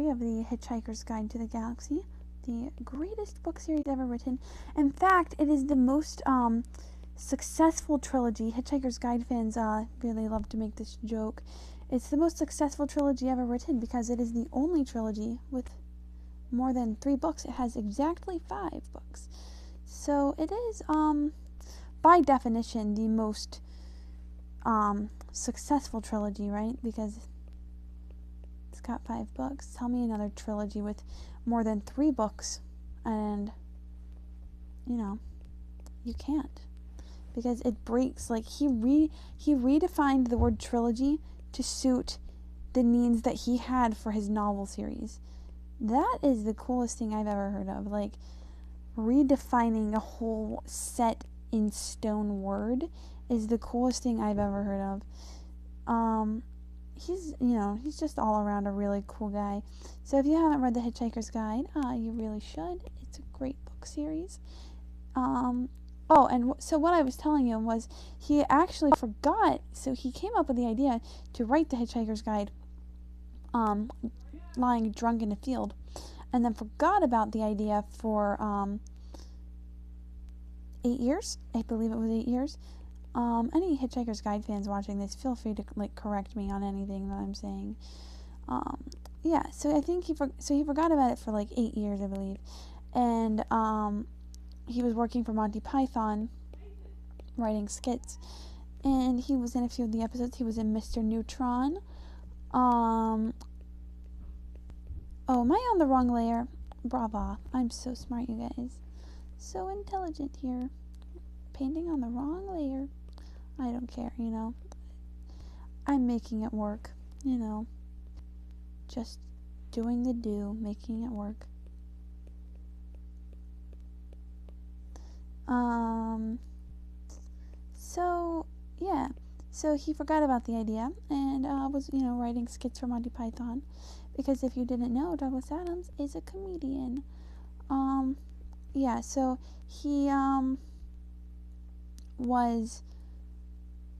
of the Hitchhiker's Guide to the Galaxy, the greatest book series ever written. In fact, it is the most successful trilogy. Hitchhiker's Guide fans really love to make this joke. It's the most successful trilogy ever written because it is the only trilogy with more than 3 books. It has exactly 5 books. So it is, by definition, the most successful trilogy, right? Because it's got 5 books. Tell me another trilogy with more than 3 books, and you can't, because it breaks. Like he redefined the word trilogy to suit the needs that he had for his novel series. That is the coolest thing I've ever heard of. Like, redefining a whole set in stone word is the coolest thing I've ever heard of. He's just all around a really cool guy. So if you haven't read The Hitchhiker's Guide, you really should. It's a great book series. So what I was telling you was he actually forgot, so he came up with the idea to write The Hitchhiker's Guide lying drunk in a field, and then forgot about the idea for 8 years. I believe it was 8 years. Any Hitchhiker's Guide fans watching this, feel free to correct me on anything that I'm saying. So I think he forgot about it for 8 years, I believe, and he was working for Monty Python, writing skits, and he was in a few of the episodes. He was in Mr. Neutron. Oh, am I on the wrong layer? Brava. I'm so smart, you guys. So intelligent here. Painting on the wrong layer. I don't care, I'm making it work, Just doing the do, making it work. So he forgot about the idea and was, writing skits for Monty Python. Because if you didn't know, Douglas Adams is a comedian. So he was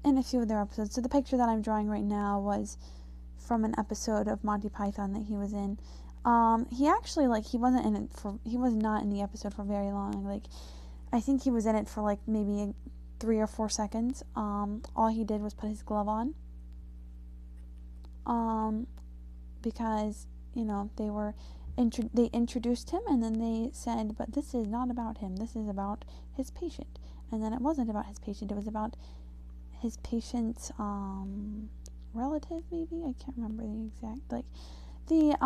in a few of their episodes. So the picture that I'm drawing right now was from an episode of Monty Python that he was in. He actually, he was not in the episode for very long. I think he was in it for maybe 3 or 4 seconds. All he did was put his glove on. Because, they introduced him, and then they said, but this is not about him, this is about his patient. And then it wasn't about his patient, it was about his patient's, relative, maybe? I can't remember the exact, the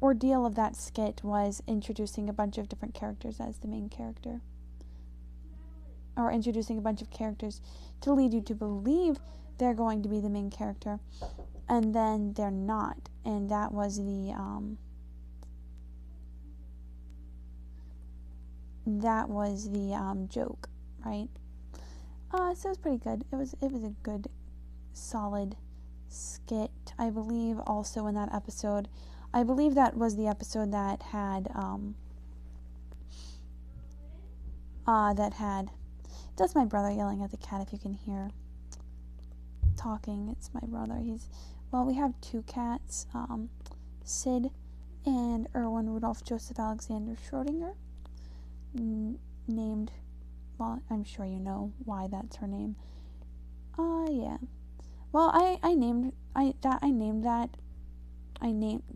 ordeal of that skit was introducing a bunch of different characters as the main character. Or introducing a bunch of characters to lead you to believe they're going to be the main character, and then they're not. And that was the joke, right? So it was pretty good. It was a good, solid skit. I believe also in that episode, I believe that was the episode that had that's my brother yelling at the cat, if you can hear talking. It's my brother. We have 2 cats, Sid and Erwin Rudolph Joseph Alexander Schrodinger, named, well, I'm sure you know why that's her name. Yeah. Well,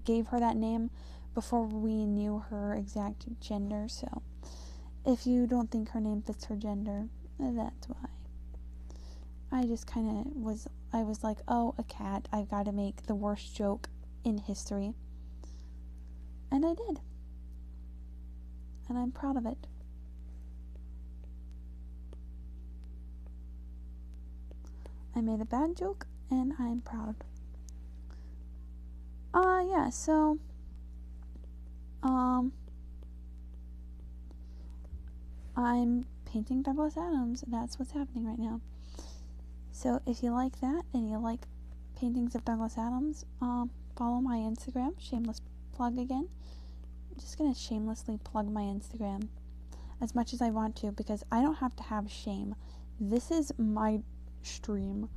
gave her that name before we knew her exact gender, so if you don't think her name fits her gender, that's why. I was like, oh, a cat, I've got to make the worst joke in history. And I did. And I'm proud of it. I made a bad joke, and I'm proud. I'm painting Douglas Adams. That's what's happening right now. So if you like that, and you like paintings of Douglas Adams, follow my Instagram. Shameless plug again. I'm just going to shamelessly plug my Instagram as much as I want to, because I don't have to have shame. This is my stream.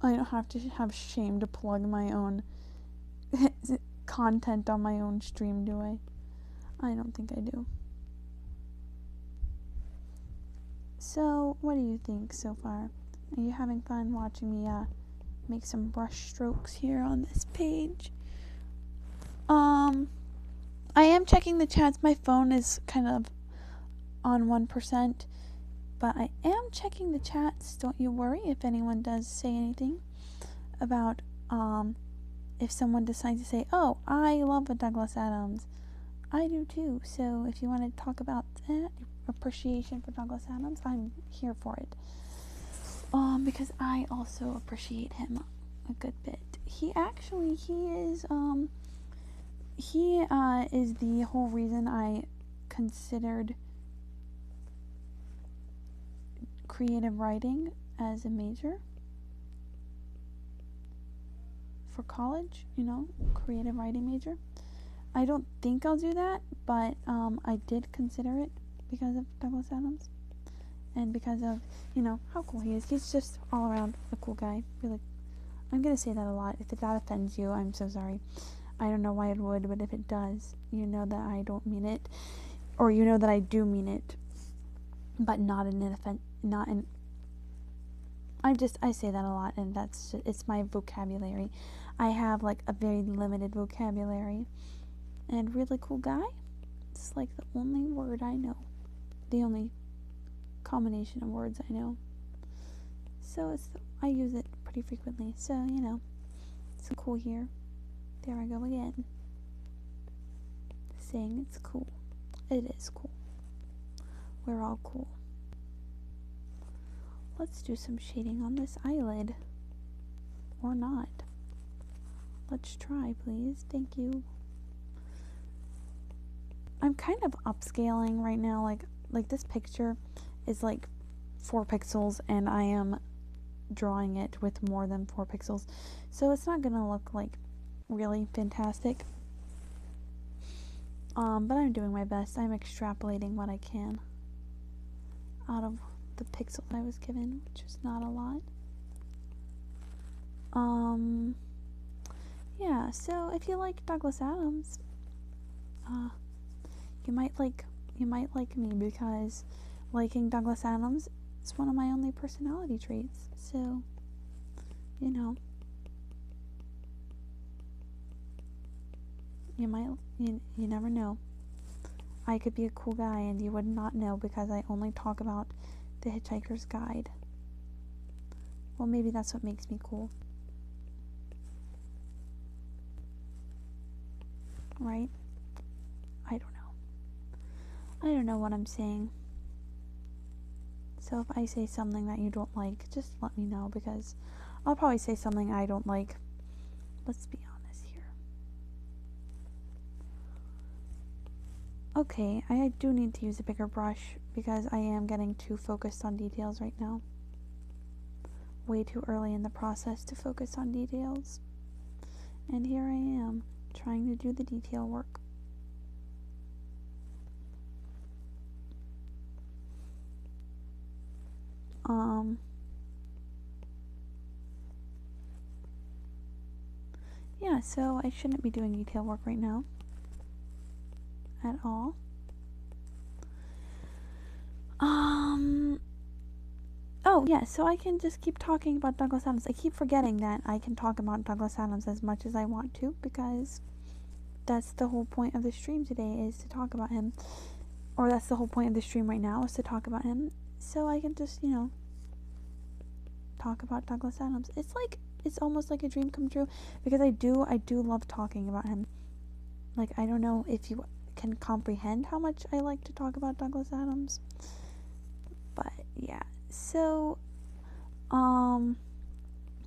I don't have to have shame to plug my own content on my own stream, do I? I don't think I do. So, what do you think so far? Are you having fun watching me make some brush strokes here on this page? I am checking the chats. My phone is kind of on 1%, but I am checking the chats. Don't you worry if anyone does say anything about if someone decides to say, "Oh, I love Douglas Adams." I do too. So if you want to talk about that appreciation for Douglas Adams, I'm here for it. Because I also appreciate him a good bit. He is the whole reason I considered creative writing as a major for college, creative writing major. I don't think I'll do that, but I did consider it because of Douglas Adams and because of, how cool he is. He's just all around a cool guy. Really, I'm going to say that a lot. If that offends you, I'm so sorry. I don't know why it would, but if it does, you know that I don't mean it, or you know that I do mean it, but not in an offense, not in. I say that a lot, and it's my vocabulary. I have like a very limited vocabulary, and really cool guy. It's like the only word I know, the only combination of words I know. So I use it pretty frequently. So it's cool here. There I go again. Saying it's cool. It is cool. We're all cool. Let's do some shading on this eyelid. Or not. Let's try, please. Thank you. I'm kind of upscaling right now. Like this picture is like 4 pixels, and I am drawing it with more than 4 pixels. So it's not gonna look like really fantastic. But I'm doing my best. I'm extrapolating what I can out of the pixels I was given, which is not a lot. Yeah, so if you like Douglas Adams, you might like me, because liking Douglas Adams is one of my only personality traits. So, you never know. I could be a cool guy and you would not know, because I only talk about The Hitchhiker's Guide. Well, maybe that's what makes me cool. Right? I don't know. I don't know what I'm saying. So if I say something that you don't like, just let me know, because I'll probably say something I don't like. Let's be honest here. Okay, I do need to use a bigger brush, because I am getting too focused on details right now. Way too early in the process to focus on details. And here I am, trying to do the detail work. Yeah, so I shouldn't be doing detail work right now at all. Oh, yeah, so I can just keep talking about Douglas Adams. I keep forgetting that I can talk about Douglas Adams as much as I want to, because that's the whole point of the stream today, is to talk about him. Or that's the whole point of the stream right now, is to talk about him. So I can just, talk about Douglas Adams. It's almost like a dream come true, because I do love talking about him. Like, I don't know if you can comprehend how much I like to talk about Douglas Adams. But yeah. So I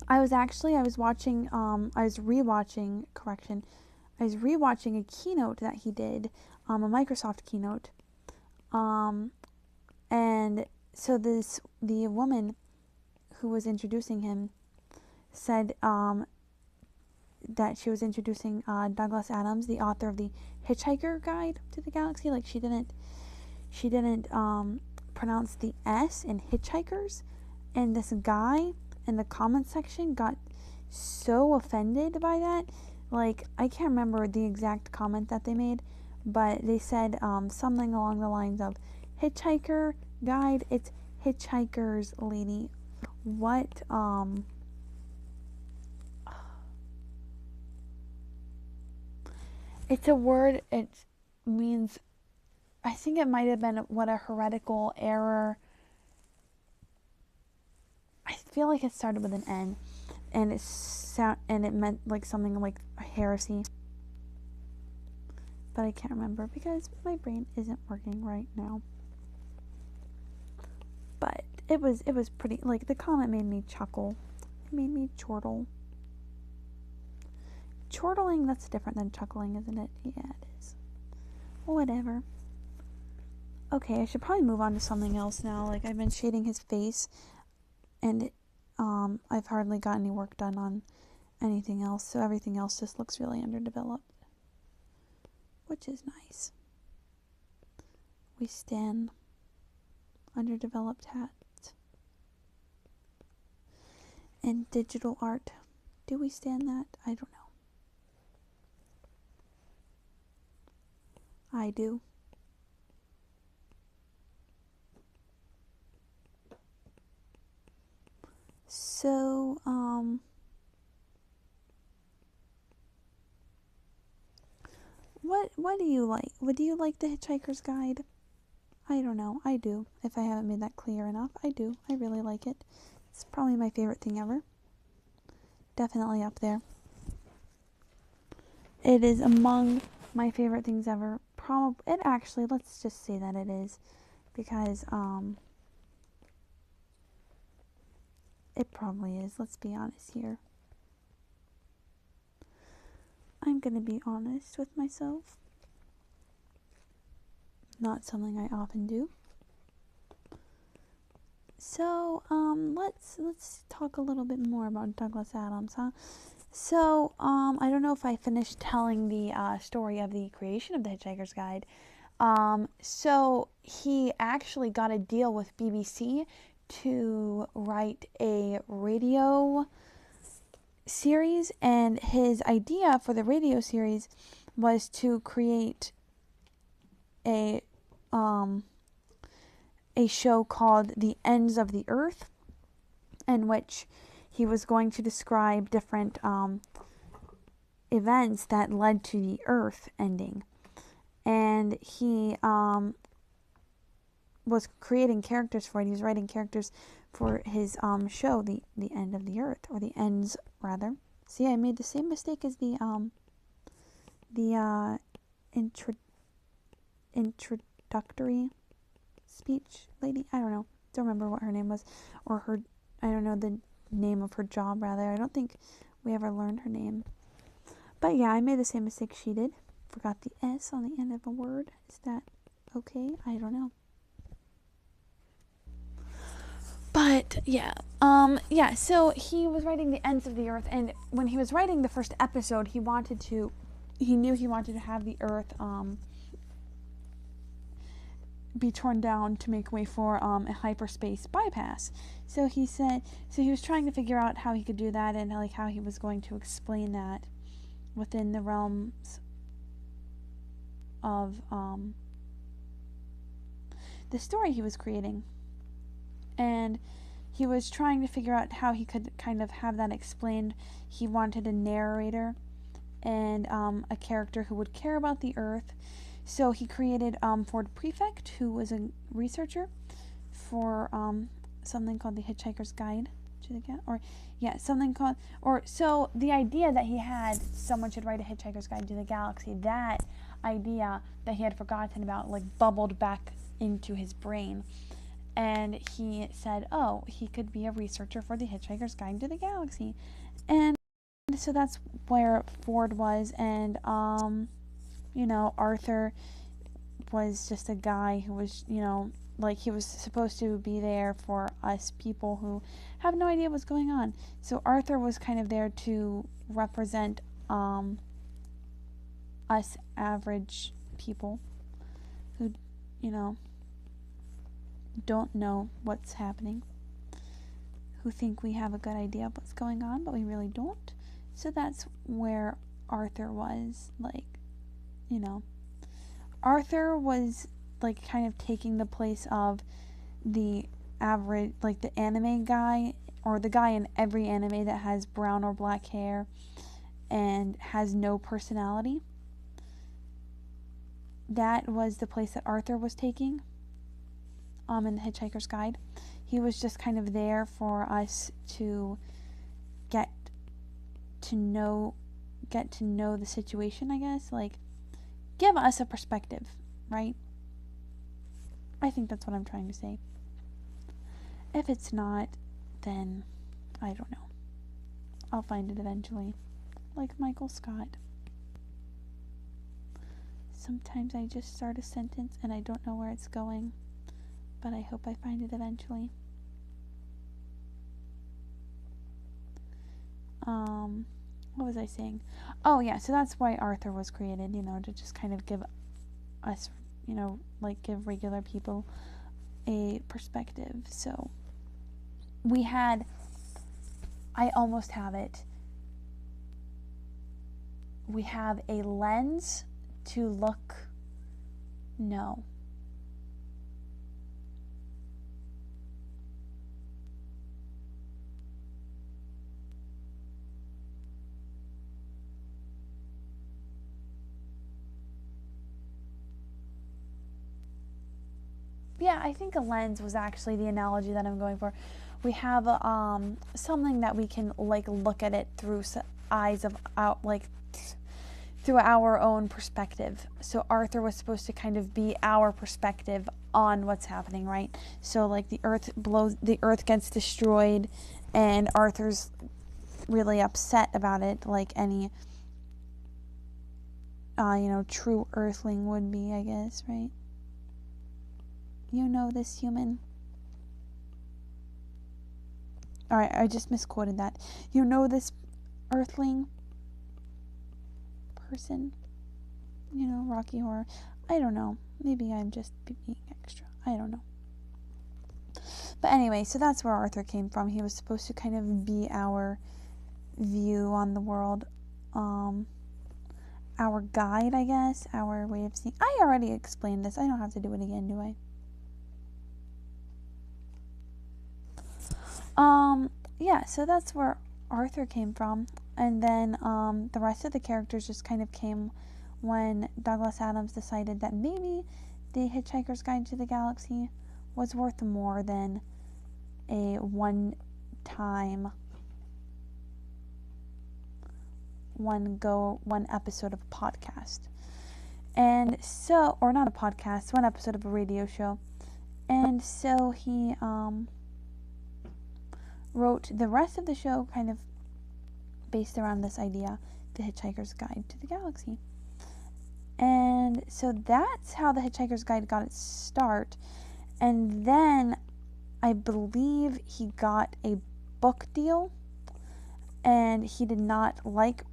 was rewatching a keynote that he did, a Microsoft keynote. And so the woman who was introducing him said that she was introducing Douglas Adams, the author of the Hitchhiker Guide to the Galaxy. Like, she didn't pronounce the S in hitchhikers, and this guy in the comment section got so offended by that. Like, I can't remember the exact comment that they made, but they said something along the lines of, hitchhiker guide, it's hitchhikers lady. What, it's a word, it means, I think it might have been what a heretical error. I feel like it started with an N, and it meant like something like heresy. But I can't remember because my brain isn't working right now. But it was pretty, like, the comment made me chuckle. It made me chortle. Chortling, that's different than chuckling, isn't it? Yeah, it is. Whatever. Okay, I should probably move on to something else now. Like, I've been shading his face, and I've hardly got any work done on anything else, so everything else just looks really underdeveloped, which is nice. We stand underdeveloped hats. And digital art. Do we stand that? I don't know. I do. So, what do you like? Do you like The Hitchhiker's Guide? I don't know. I do. If I haven't made that clear enough, I do. I really like it. It's probably my favorite thing ever. Definitely up there. It is among my favorite things ever. It actually, let's just say that it is, because it probably is. Let's be honest here. I'm gonna be honest with myself. Not something I often do. So, let's talk a little bit more about Douglas Adams, huh? So, I don't know if I finished telling the story of the creation of The Hitchhiker's Guide. So he actually got a deal with BBC to write a radio series, and his idea for the radio series was to create a show called The Ends of the Earth, in which he was going to describe different events that led to the Earth ending. And he was creating characters for it. He was writing characters for his show, the End of the Earth, or the Ends rather. See, I made the same mistake as the introductory speech lady. I don't remember what her name was, or her. I don't know the name of her job rather. I don't think we ever learned her name. But yeah, I made the same mistake she did. Forgot the S on the end of a word. Is that okay? I don't know. But yeah, so he was writing The Ends of the Earth, and when he was writing the first episode, he knew he wanted to have the Earth be torn down to make way for a hyperspace bypass. So he was trying to figure out how he could do that, and like how he was going to explain that within the realms of the story he was creating. And he was trying to figure out how he could kind of have that explained. He wanted a narrator and a character who would care about the Earth. So he created Ford Prefect, who was a researcher for something called The Hitchhiker's Guide to the so the idea that he had someone should write a Hitchhiker's Guide to the Galaxy, that idea that he had forgotten about, like, bubbled back into his brain. And he said, oh, he could be a researcher for The Hitchhiker's Guide to the Galaxy. And so that's where Ford was. And, Arthur was just a guy who was, like, he was supposed to be there for us people who have no idea what's going on. So Arthur was kind of there to represent us average people who, don't know what's happening, who think we have a good idea of what's going on, but we really don't. So that's where Arthur was, like, you know. Arthur was, like, kind of taking the place of the average, like, the anime guy, or the guy in every anime that has brown or black hair and has no personality. That was the place that Arthur was taking in The Hitchhiker's Guide. He was just kind of there for us to get to know the situation, I guess. Like, give us a perspective, right? I think that's what I'm trying to say. If it's not, then I don't know. I'll find it eventually. Like Michael Scott. Sometimes I just start a sentence and I don't know where it's going, but I hope I find it eventually. What was I saying? Oh yeah, so that's why Arthur was created, to just kind of give us, give regular people a perspective. So I almost have it. We have a lens to look. No. Yeah, I think a lens was actually the analogy that I'm going for. We have something that we can look at it through eyes of through our own perspective. So Arthur was supposed to kind of be our perspective on what's happening, right? So the earth gets destroyed, and Arthur's really upset about it, like any true earthling would be, I guess, right? You know this, human. Alright, I just misquoted that. You know this, earthling person. Rocky Horror. I don't know. Maybe I'm just being extra. I don't know. But anyway, so that's where Arthur came from. He was supposed to kind of be our view on the world. Our guide, I guess. Our way of seeing. I already explained this. I don't have to do it again, do I? Yeah, so that's where Arthur came from. And then the rest of the characters just kind of came when Douglas Adams decided that maybe The Hitchhiker's Guide to the Galaxy was worth more than a one episode of a podcast. And so, or not a podcast, one episode of a radio show. And so he wrote the rest of the show kind of based around this idea, The Hitchhiker's Guide to the Galaxy. And so that's how The Hitchhiker's Guide got its start. And then I believe he got a book deal, and he did not like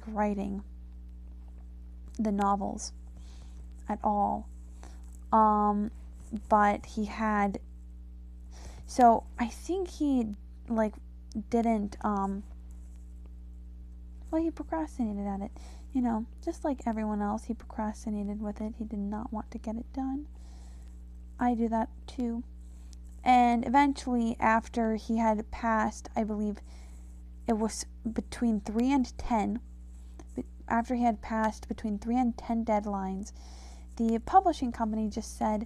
writing the novels at all. But he had, so I think he didn't he procrastinated at it. Just like everyone else, he procrastinated with it. He did not want to get it done. I do that too. And eventually, after he had passed, I believe it was between 3 and 10, after he had passed between 3 and 10 deadlines, the publishing company just said,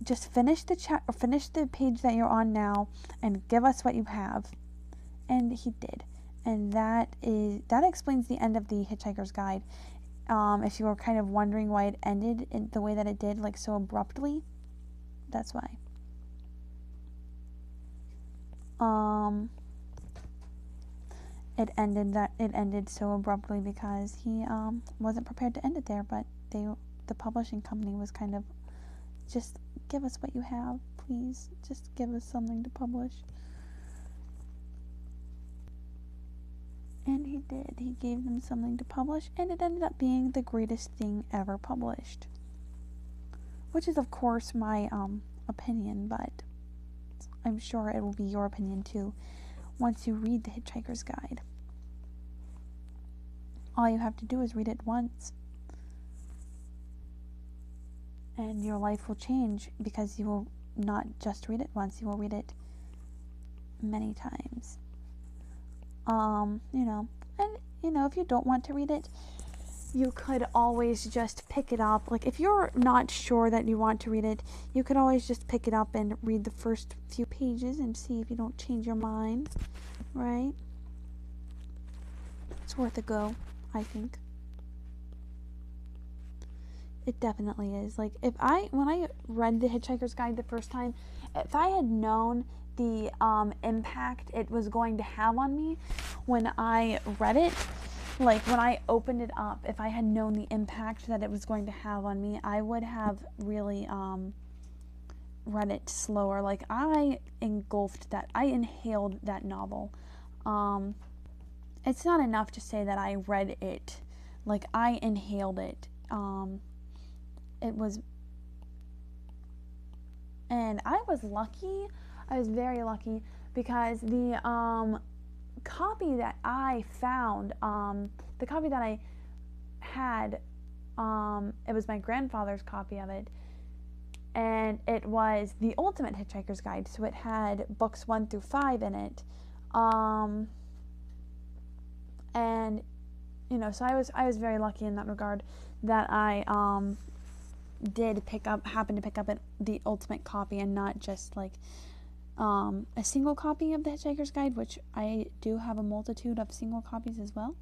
just finish the page that you're on now and give us what you have. And he did. And that explains the end of The Hitchhiker's Guide. If you were kind of wondering why it ended in the way that it did, so abruptly, that's why. It ended so abruptly because he wasn't prepared to end it there, but the publishing company was kind of, just give us what you have, please. Just give us something to publish. And he did. He gave them something to publish, and it ended up being the greatest thing ever published. Which is, of course, my opinion, but I'm sure it will be your opinion too once you read The Hitchhiker's Guide. All you have to do is read it once, and your life will change, because you will not just read it once, you will read it many times. If you don't want to read it, you could always just pick it up. Like, if you're not sure that you want to read it, you could always just pick it up and read the first few pages and see if you don't change your mind, right? It's worth a go, I think. It definitely is. Like, when I read The Hitchhiker's Guide the first time, if I had known the impact it was going to have on me when I read it, like when I opened it up, if I had known the impact that it was going to have on me, I would have really read it slower. Like, I inhaled that novel. It's not enough to say that I read it. Like, I inhaled it. And I was lucky. I was very lucky, because the copy that I found, the copy that I had, it was my grandfather's copy of it, and it was the Ultimate Hitchhiker's Guide, so it had books 1 through 5 in it, and so I was very lucky in that regard, that I happened to pick up the Ultimate copy, and not just like a single copy of The Hitchhiker's Guide, which I do have a multitude of single copies as well.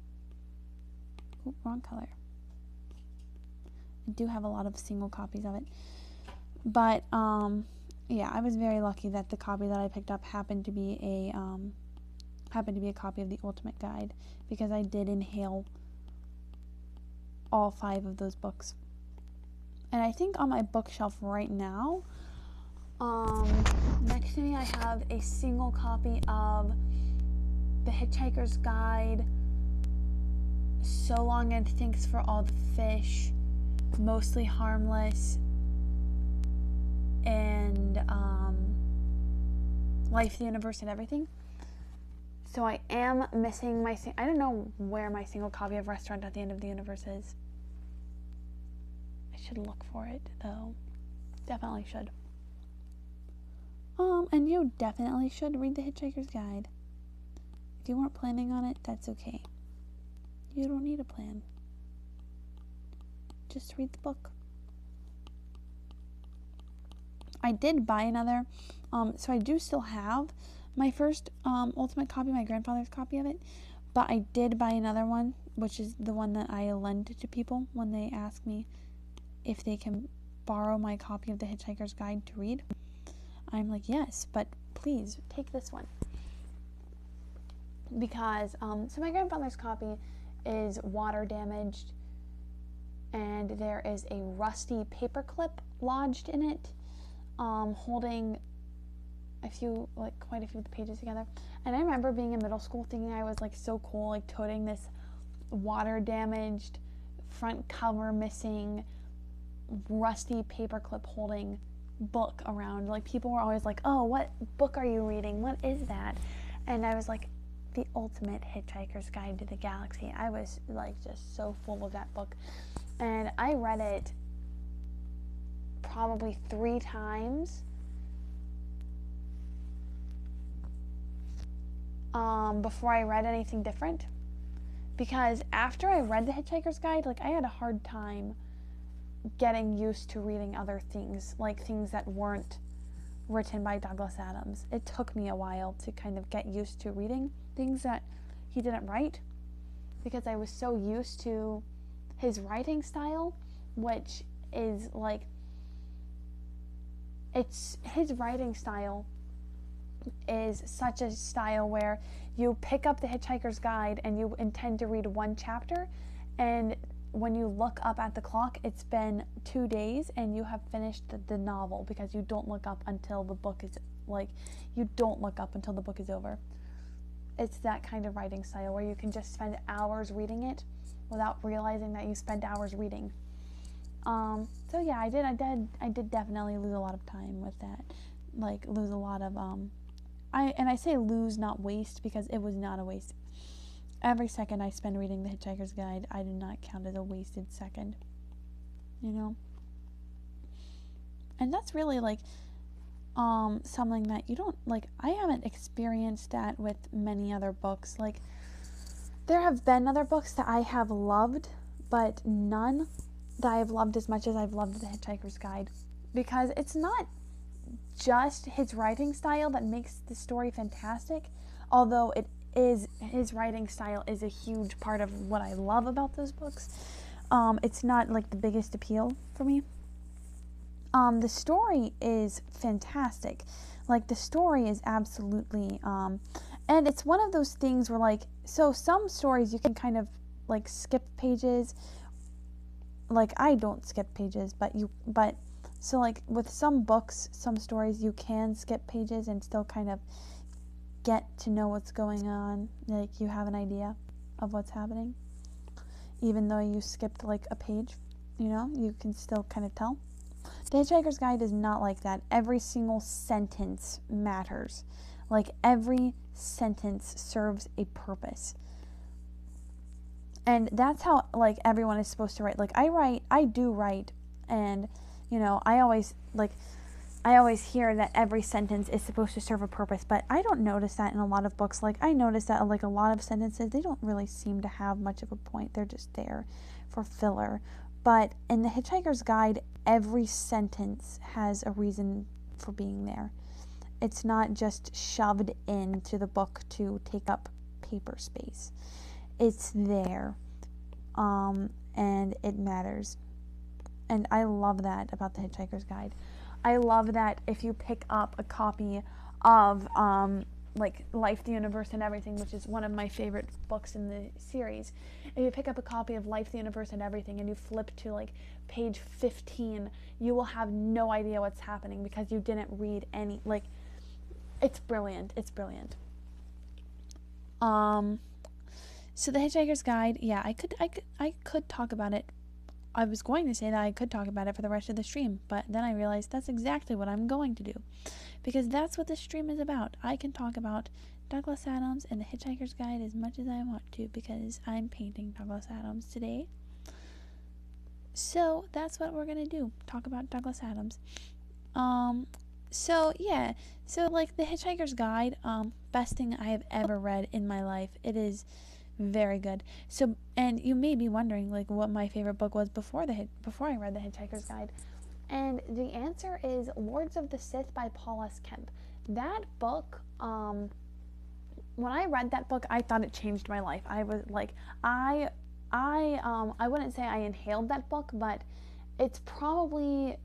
Oop, wrong color. I do have a lot of single copies of it. But, yeah, I was very lucky that the copy that I picked up happened to be a copy of the Ultimate Guide, because I did inhale all 5 of those books. And I think on my bookshelf right now, next to me, I have a single copy of The Hitchhiker's Guide, So Long and Thanks for All the Fish, Mostly Harmless, and Life, the Universe, and Everything. So I am missing I don't know where my single copy of Restaurant at the End of the Universe is. I should look for it, though. Definitely should. And you definitely should read The Hitchhiker's Guide. If you weren't planning on it, that's okay. You don't need a plan. Just read the book. I did buy another, so I do still have my first Ultimate copy, my grandfather's copy of it, but I did buy another one, which is the one that I lend to people when they ask me if they can borrow my copy of The Hitchhiker's Guide to read. I'm like, yes, but please take this one. Because, so my grandfather's copy is water damaged, and there is a rusty paperclip lodged in it, holding quite a few of the pages together. And I remember being in middle school thinking I was like so cool, like toting this water damaged, front cover missing, rusty paperclip holding book around. Like, people were always like, oh, what book are you reading? What is that? And I was like, The Ultimate Hitchhiker's Guide to the Galaxy. I was like just so full of that book. And I read it probably 3 times before I read anything different. Because after I read The Hitchhiker's Guide, like, I had a hard time getting used to reading other things, like things that weren't written by Douglas Adams. It took me a while to kind of get used to reading things that he didn't write, because I was so used to his writing style, which is like, his writing style is such a style where you pick up The Hitchhiker's Guide and you intend to read 1 chapter, and when you look up at the clock, it's been 2 days and you have finished the novel, because you don't look up until the book is over. It's that kind of writing style where you can just spend hours reading it without realizing that you spent hours reading. So yeah, I did definitely lose a lot of time with that. like lose a lot of I say lose, not waste, because it was not a waste. Every second I spend reading The Hitchhiker's Guide, I do not count as a wasted second. You know? And that's really like something that you don't like. I haven't experienced that with many other books. Like, there have been other books that I have loved, but none that I have loved as much as I've loved The Hitchhiker's Guide, because it's not just his writing style that makes the story fantastic, although it is, his writing style is a huge part of what I love about those books. It's not like the biggest appeal for me. The story is fantastic. Like, the story is absolutely, and it's one of those things where, like, so some stories you can kind of, like, skip pages. Like, I don't skip pages, but so, like, with some books, some stories, you can skip pages and still kind of get to know what's going on. Like, you have an idea of what's happening. Even though you skipped, like, a page, you know, you can still kind of tell. The Hitchhiker's Guide is not like that. Every single sentence matters. Like, every sentence serves a purpose. And that's how, like, everyone is supposed to write. Like, I do write, and, you know, I always hear that every sentence is supposed to serve a purpose, but I don't notice that in a lot of books. Like, I notice that, like, a lot of sentences, they don't really seem to have much of a point. They're just there for filler. But in The Hitchhiker's Guide, every sentence has a reason for being there. It's not just shoved into the book to take up paper space. It's there, and it matters. And I love that about The Hitchhiker's Guide. I love that if you pick up a copy of, like, Life, the Universe, and Everything, which is one of my favorite books in the series. If you pick up a copy of Life, the Universe, and Everything, and you flip to, like, page 15, you will have no idea what's happening because you didn't read any, like, it's brilliant. It's brilliant. So The Hitchhiker's Guide, yeah, I could talk about it. I was going to say that I could talk about it for the rest of the stream, but then I realized that's exactly what I'm going to do, because that's what this stream is about. I can talk about Douglas Adams and The Hitchhiker's Guide as much as I want to, because I'm painting Douglas Adams today. So that's what we're gonna do, talk about Douglas Adams. So yeah, so like The Hitchhiker's Guide, best thing I have ever read in my life. It is very good. So, and you may be wondering, like, what my favorite book was before I read The Hitchhiker's Guide. And the answer is Lords of the Sith by Paul S. Kemp. That book, when I read that book, I thought it changed my life. I was like, I wouldn't say I inhaled that book, but it's probably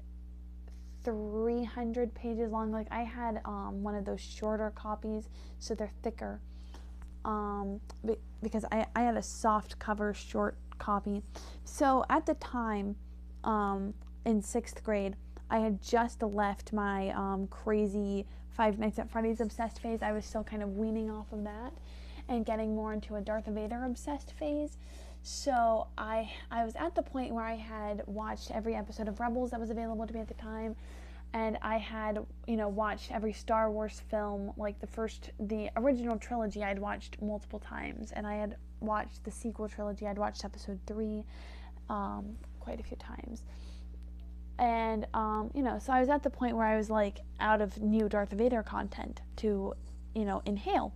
300 pages long. Like, I had one of those shorter copies, so they're thicker. Because I had a soft cover short copy. So at the time, in 6th grade, I had just left my crazy Five Nights at Freddy's obsessed phase. I was still kind of weaning off of that and getting more into a Darth Vader obsessed phase. So I was at the point where I had watched every episode of Rebels that was available to me at the time. And I had, you know, watched every Star Wars film, like the original trilogy I'd watched multiple times. And I had watched the sequel trilogy. I'd watched episode 3 quite a few times. And, you know, so I was at the point where I was, like, out of new Darth Vader content to, you know, inhale.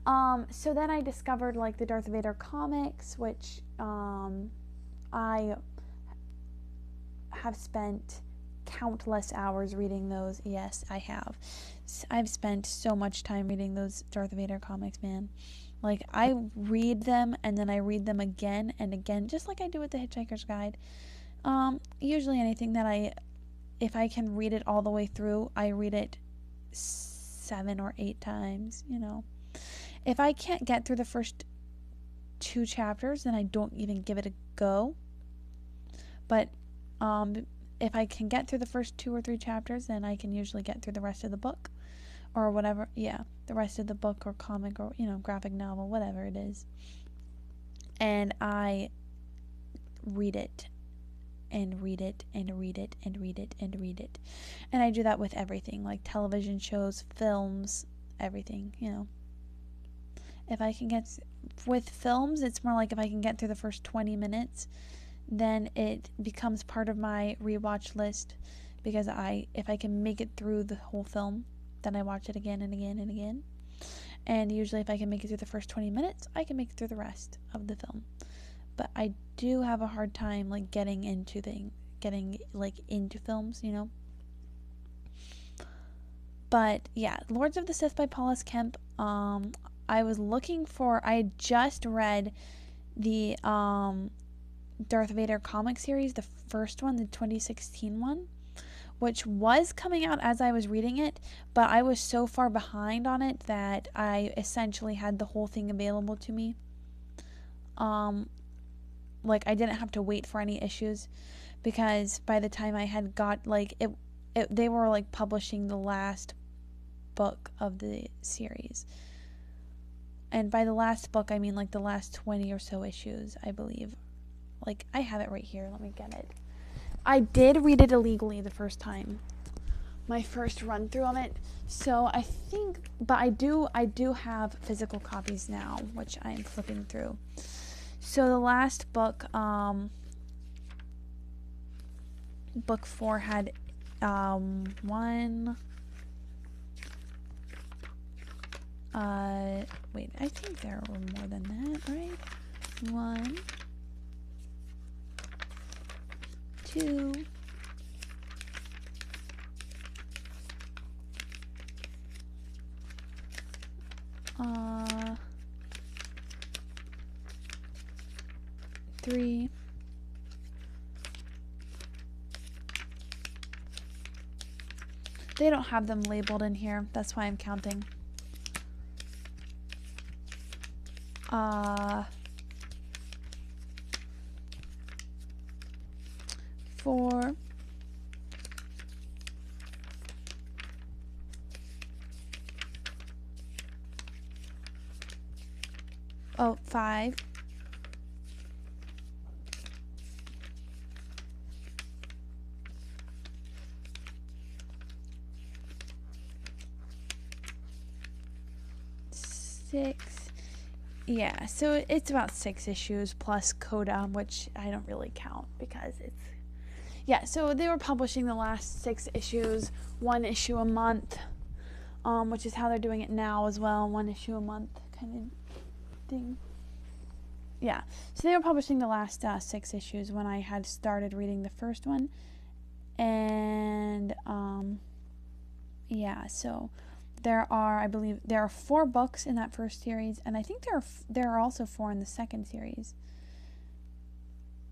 So then I discovered, like, the Darth Vader comics, which I have spent countless hours reading those. Yes, I have. I've spent so much time reading those Darth Vader comics, man. Like, I read them and then I read them again and again, just like I do with The Hitchhiker's Guide. Usually anything that if I can read it all the way through, I read it 7 or 8 times, you know. If I can't get through the first 2 chapters, then I don't even give it a go. But, if I can get through the first 2 or 3 chapters, then I can usually get through the rest of the book, or whatever, the rest of the book or comic or, you know, graphic novel, whatever it is. And I read it and read it and read it and read it and read it. And I do that with everything, like television shows, films, everything, you know. If I can get, with films, it's more like if I can get through the first 20 minutes, then it becomes part of my rewatch list, because if I can make it through the whole film, then I watch it again and again and again. And usually if I can make it through the first 20 minutes, I can make it through the rest of the film. But I do have a hard time, like, getting into films, you know. But yeah, Lords of the Sith by Paul S. Kemp. I had just read the Darth Vader comic series, the first one, the 2016 one, which was coming out as I was reading it, but I was so far behind on it that I essentially had the whole thing available to me. Like, I didn't have to wait for any issues, because by the time I had got, like, they were, like, publishing the last book of the series. And by the last book, I mean, like, the last 20 or so issues, I believe. Like, I have it right here. Let me get it. I did read it illegally the first time. My first run through of it. So I think, but I do have physical copies now, which I am flipping through. So the last book, book 4 had, wait, I think there were more than that, right? 1, 2, 3, 'They don't have them labeled in here. That's why I'm counting. 4, 5, 6. Yeah, so it's about 6 issues plus Coda, which I don't really count because it's... Yeah, so they were publishing the last 6 issues, 1 issue a month, which is how they're doing it now as well, 1 issue a month kind of thing. Yeah, so they were publishing the last 6 issues when I had started reading the first one. And, yeah, so... I believe there are 4 books in that first series, and I think there are also 4 in the second series.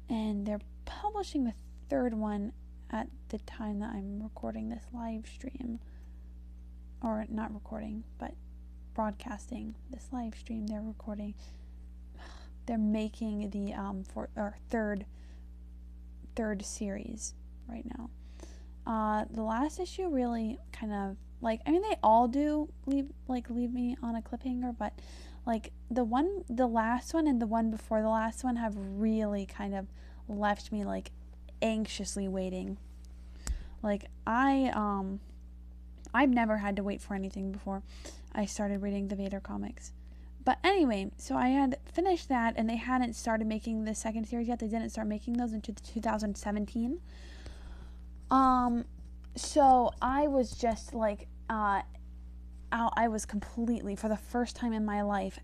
And they're publishing the 3rd one at the time that I'm recording this live stream. Or not recording, but broadcasting this live stream. They're recording. They're making the third series right now. The last issue really kind of, like, I mean, they all do leave me on a cliffhanger, but, like, the last one and the one before the last one have really kind of left me, like, anxiously waiting. Like, I've never had to wait for anything before I started reading the Vader comics. But anyway, so I had finished that, and they hadn't started making the second series yet. They didn't start making those until 2017. So I was just, like, I was completely, for the first time in my life,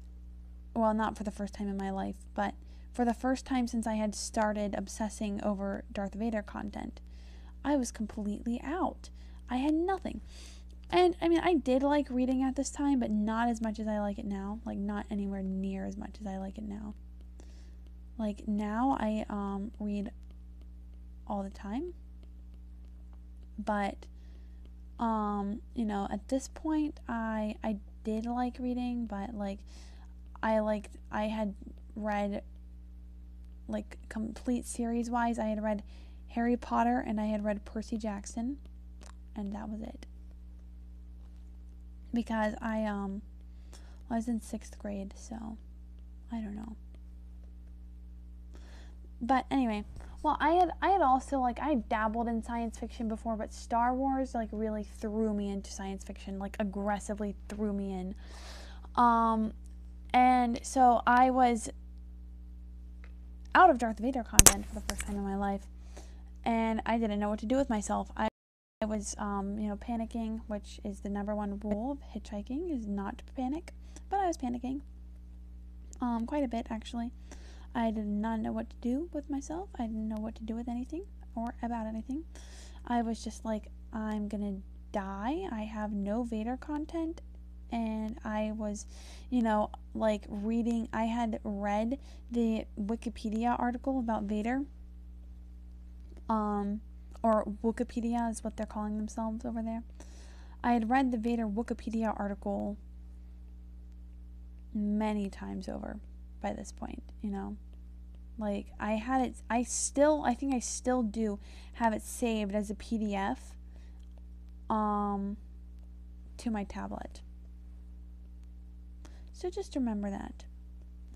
well, not for the first time in my life, but for the first time since I had started obsessing over Darth Vader content, I was completely out. I had nothing. And, I mean, I did like reading at this time, but not as much as I like it now. Like, not anywhere near as much as I like it now. Like, now I read all the time. But, you know, at this point, I did like reading, but, like, I had read, like, complete series-wise, I had read Harry Potter, and I had read Percy Jackson, and that was it. Because I was in 6th grade, so I don't know. But anyway, well, I had also, like, I dabbled in science fiction before, but Star Wars, like, really threw me into science fiction, like, aggressively threw me in. And so I was out of Darth Vader content for the first time in my life, and I didn't know what to do with myself. I was, panicking, which is the number one rule of hitchhiking, is not to panic, but I was panicking, quite a bit, actually. I did not know what to do with myself. I didn't know what to do with anything or about anything. I was just like, I'm gonna die. I have no Vader content. And I was, reading. I had read the Wikipedia article about Vader. Or Wikipedia is what they're calling themselves over there. I had read the Vader Wikipedia article many times over by this point, Like, I had it, I think I still do have it saved as a PDF, to my tablet. So just remember that.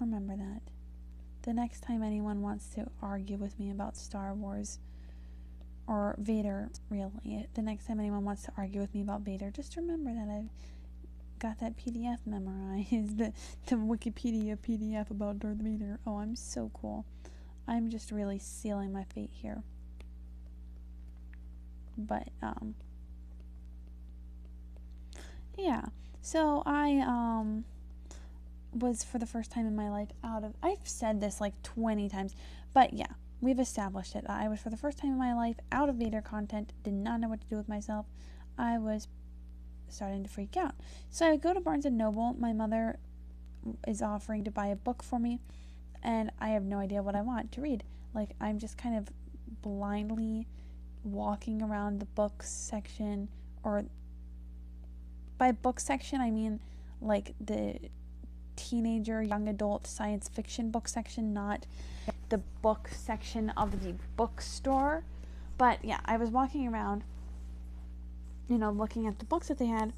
Remember that. The next time anyone wants to argue with me about Star Wars, or Vader, really, the next time anyone wants to argue with me about Vader, just remember that I've got that PDF memorized, the Wikipedia PDF about Darth Vader. Oh, I'm so cool. I'm just really sealing my fate here. But, yeah. So I, was for the first time in my life I've said this like 20 times, but yeah, we've established it. I was for the first time in my life out of Vader content, did not know what to do with myself. I was starting to freak out. So I would go to Barnes & Noble. My mother is offering to buy a book for me, and I have no idea what I want to read. Like, I'm just kind of blindly walking around the books section, or by book section I mean like the teenager, young adult science fiction book section, not the book section of the bookstore. But yeah, I was walking around, looking at the books that they had,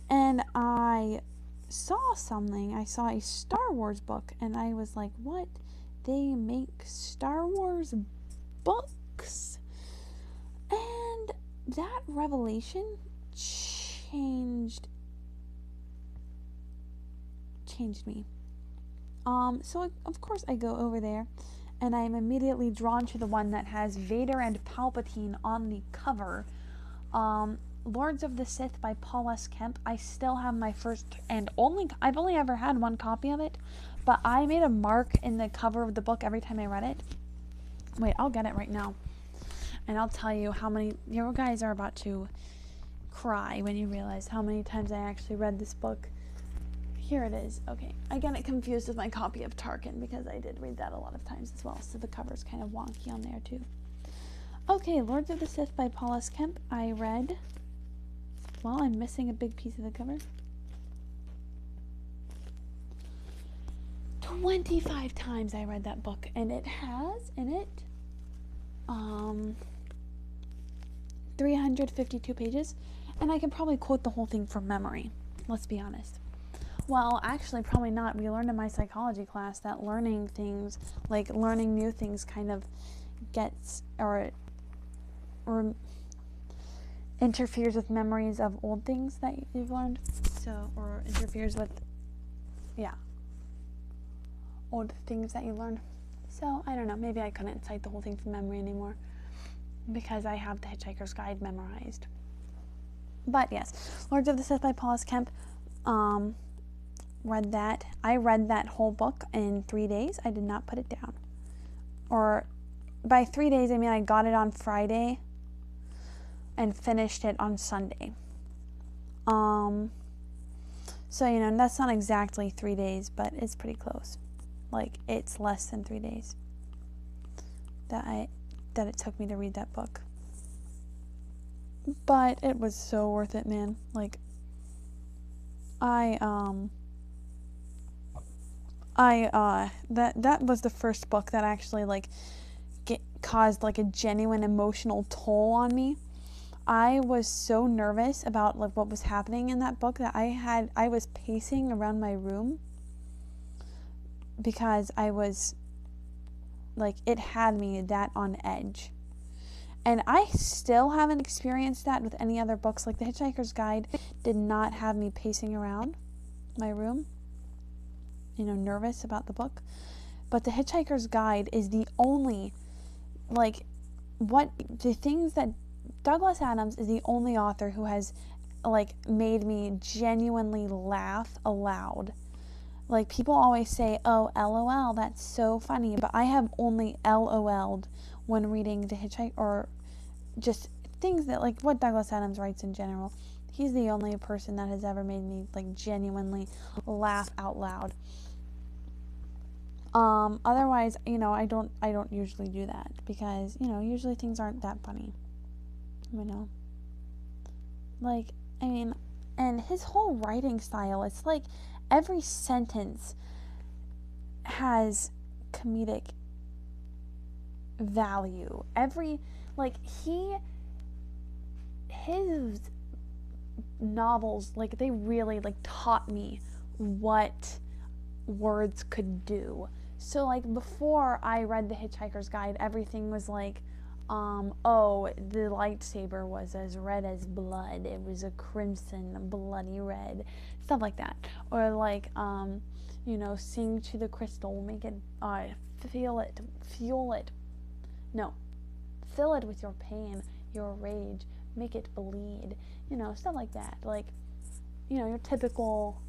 and I saw something. I saw a Star Wars book, and I was like, what? They make Star Wars books? And that revelation changed me. So of course I go over there, and I am immediately drawn to the one that has Vader and Palpatine on the cover. Lords of the Sith by Paul S. Kemp. I still have my first and I've only ever had one copy of it, but I made a mark in the cover of the book every time I read it. Wait, I'll get it right now, and I'll tell you how many, you guys are about to cry when you realize how many times I actually read this book. Here it is. Okay, I get it confused with my copy of Tarkin, because I did read that a lot of times as well, so the cover's kind of wonky on there too. Okay, Lords of the Sith by Paul S. Kemp. I read, well, I'm missing a big piece of the cover, 25 times I read that book, and it has in it 352 pages, and I can probably quote the whole thing from memory, let's be honest. Well, actually, probably not. We learned in my psychology class that learning things, like learning new things, kind of gets or interferes with memories of old things that you've learned. So, or interferes with, old things that you learned. So, I don't know. Maybe I couldn't cite the whole thing from memory anymore, because I have the Hitchhiker's Guide memorized. But yes, Lords of the Sith by Paul S. Kemp. Read that. I read that whole book in 3 days. I did not put it down. Or by 3 days, I mean I got it on Friday and finished it on Sunday. So, that's not exactly 3 days, but it's pretty close. Like, it's less than 3 days that it took me to read that book. But it was so worth it, man. Like, that was the first book that actually, like, caused, like, a genuine emotional toll on me. I was so nervous about, like, what was happening in that book that I was pacing around my room, because I was like, it had me that on edge. And I still haven't experienced that with any other books. Like, The Hitchhiker's Guide did not have me pacing around my room, nervous about the book. But The Hitchhiker's Guide is the only, Douglas Adams is the only author who has, made me genuinely laugh aloud. Like, people always say, oh, LOL, that's so funny. But I have only LOL'd when reading The Hitchhiker, or just things that, what Douglas Adams writes in general. He's the only person that has ever made me, genuinely laugh out loud. Otherwise, I don't usually do that, because, usually things aren't that funny. And his whole writing style, it's like every sentence has comedic value. His novels, they really, taught me what words could do. So, before I read The Hitchhiker's Guide, everything was oh, the lightsaber was as red as blood. It was a crimson, bloody red. Stuff like that. Or, sing to the crystal, make it, fill it with your pain, your rage, make it bleed. Stuff like that. Your typical